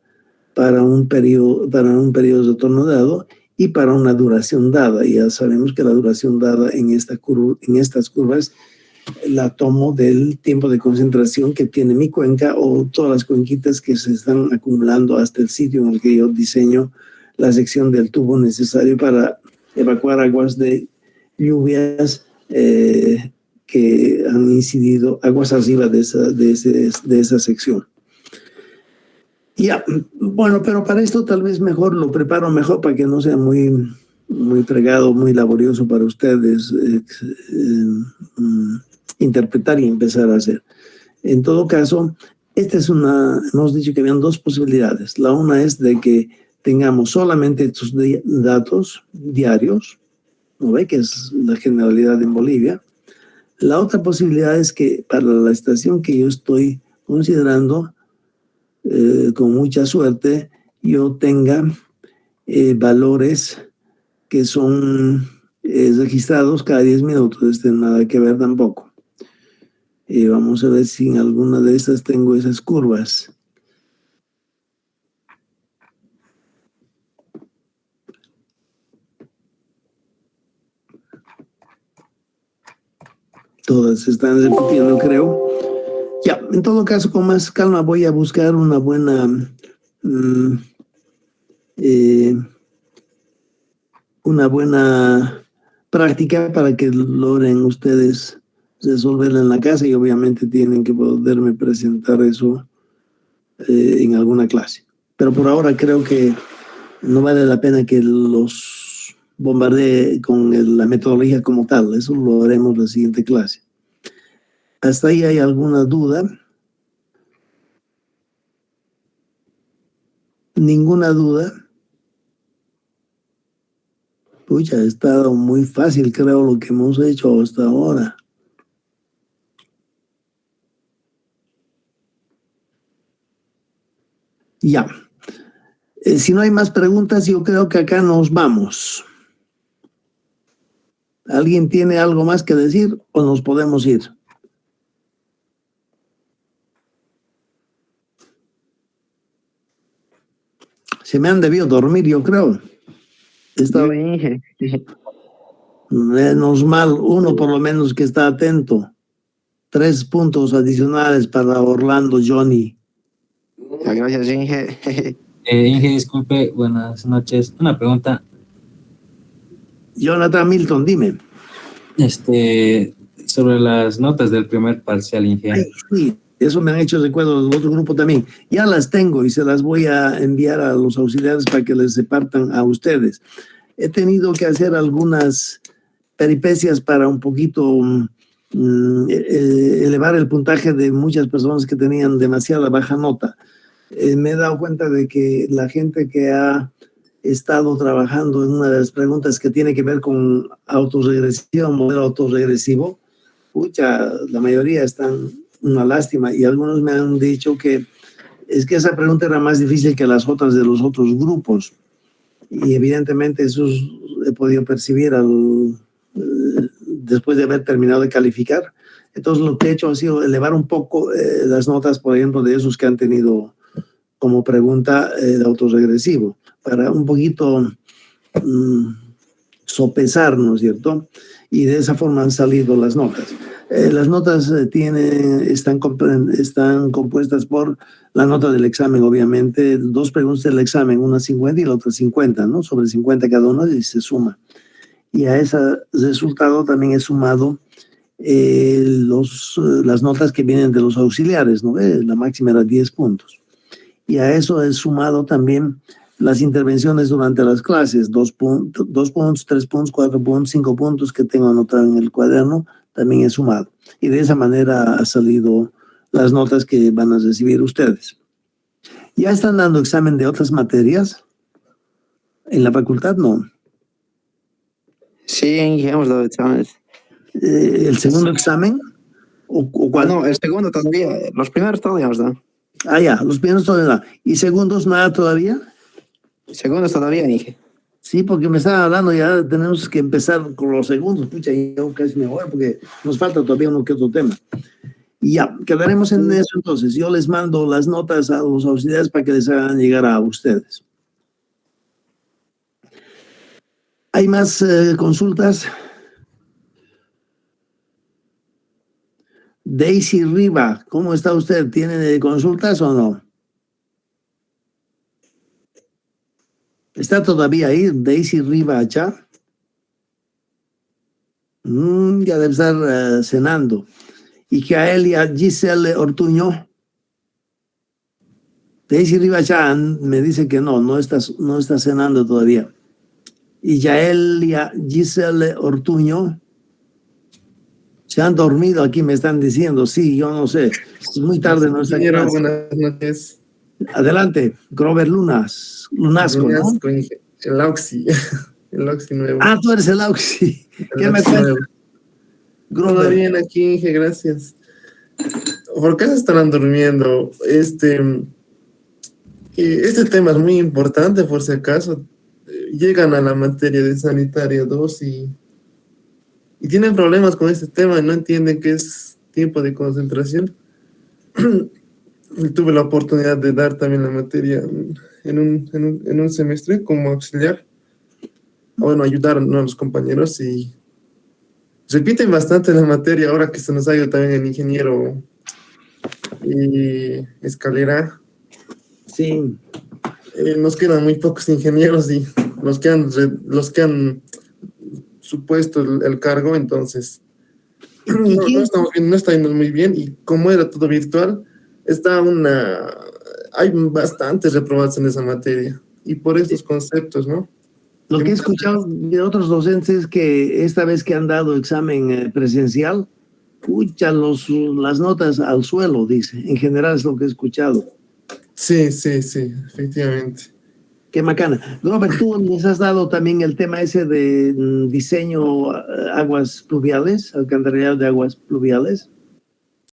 A: para un periodo de torno dado y para una duración dada. Ya sabemos que la duración dada en estas curvas la tomo del tiempo de concentración que tiene mi cuenca o todas las cuenquitas que se están acumulando hasta el sitio en el que yo diseño la sección del tubo necesario para evacuar aguas de lluvias que han incidido, aguas arriba de esa sección. Ya, bueno, pero para esto tal vez lo preparo mejor para que no sea muy fregado, muy laborioso para ustedes interpretar y empezar a hacer. En todo caso, hemos dicho que habían dos posibilidades. La una es de que tengamos solamente estos datos diarios, ¿no ve? Que es la generalidad en Bolivia. La otra posibilidad es que para la estación que yo estoy considerando, con mucha suerte, yo tenga valores que son registrados cada 10 minutos. Nada que ver tampoco. Vamos a ver si en alguna de estas tengo esas curvas. Todas se están repitiendo, creo. Ya, en todo caso, con más calma voy a buscar una buena práctica para que logren ustedes resolverla en la casa y obviamente tienen que poderme presentar eso en alguna clase. Pero por ahora creo que no vale la pena que los bombardee con la metodología como tal. Eso lo haremos en la siguiente clase. ¿Hasta ahí hay alguna duda? ¿Ninguna duda? Pucha, ha estado muy fácil, creo, lo que hemos hecho hasta ahora. Ya. Si no hay más preguntas, yo creo que acá nos vamos. ¿Alguien tiene algo más que decir o nos podemos ir? Se me han debido dormir, yo creo. Menos mal, uno por lo menos que está atento. 3 puntos adicionales para Orlando Johnny.
B: Gracias, Inge.
C: Inge, disculpe, buenas noches. Una pregunta.
A: Jonathan Milton, dime.
C: Sobre las notas del primer parcial, Inge.
A: Ay, sí, eso me han hecho recuerdo del otro grupo también. Ya las tengo y se las voy a enviar a los auxiliares para que les repartan a ustedes. He tenido que hacer algunas peripecias para un poquito elevar el puntaje de muchas personas que tenían demasiada baja nota. Me he dado cuenta de que la gente que ha estado trabajando en una de las preguntas que tiene que ver con autorregresión, modelo autorregresivo, pucha, la mayoría están una lástima y algunos me han dicho que es que esa pregunta era más difícil que las otras de los otros grupos y evidentemente eso he podido percibir después de haber terminado de calificar. Entonces lo que he hecho ha sido elevar un poco las notas, por ejemplo, de esos que han tenido como pregunta de autorregresivo, para un poquito sopesar, ¿no es cierto? Y de esa forma han salido las notas. Las notas están compuestas por la nota del examen, obviamente, 2 preguntas del examen, una 50 y la otra 50, ¿no? Sobre 50 cada una y se suma. Y a ese resultado también he sumado las notas que vienen de los auxiliares, ¿no? La máxima era 10 puntos. Y a eso he sumado también las intervenciones durante las clases, 2 puntos, 3 puntos, 4 puntos, 5 puntos que tengo anotado en el cuaderno, también he sumado. Y de esa manera ha salido las notas que van a recibir ustedes. ¿Ya están dando examen de otras materias? ¿En la facultad no?
B: Sí, hemos dado exámenes.
A: ¿El segundo examen? ¿O cuál?
B: No, el segundo todavía. Los primeros todavía hemos dado.
A: Ah, ya, los primeros todavía no. ¿Y segundos nada todavía?
B: Segundos todavía, Inge.
A: Sí, porque me estaban hablando, ya tenemos que empezar con los segundos. Pucha, yo casi me voy porque nos falta todavía uno que otro tema. Y ya, quedaremos en eso entonces. Yo les mando las notas a los auxiliares para que les hagan llegar a ustedes. ¿Hay más consultas? Daisy Riva, ¿cómo está usted? ¿Tiene consultas o no? ¿Está todavía ahí Daisy Riva allá? Ya debe estar cenando. Y Kaelia Giselle Ortuño. Daisy Riva allá me dice que no está cenando todavía. Y Yaelia Giselle Ortuño. Se han dormido aquí, me están diciendo. Sí, yo no sé. Es muy tarde. No está.
D: Buenas noches.
A: Adelante, Grover Lunasco, ¿no?
D: El Auxi. El Auxi nuevo.
A: Ah, tú eres el Auxi. ¿Qué me cuentas?
D: Todo bien aquí, Inge, gracias. ¿Por qué se estarán durmiendo? Este tema es muy importante, por si acaso. Llegan a la materia de Sanitaria 2 y tienen problemas con este tema, no entienden qué es tiempo de concentración. Tuve la oportunidad de dar también la materia en un semestre como auxiliar. Bueno, ayudar a los compañeros y repiten bastante la materia ahora que se nos ha ido también el ingeniero Escalera.
A: Sí.
D: Nos quedan muy pocos ingenieros y los que han supuesto el cargo, entonces no está yendo muy bien, y como era todo virtual, hay bastantes reprobados en esa materia, y por estos conceptos, ¿no?
A: Lo que he escuchado de otros docentes es que esta vez que han dado examen presencial, pucha, las notas al suelo, dice. En general es lo que he escuchado.
D: Sí, efectivamente.
A: Qué macana. Robert, tú les has dado también el tema ese de diseño aguas pluviales, alcantarillado de aguas pluviales.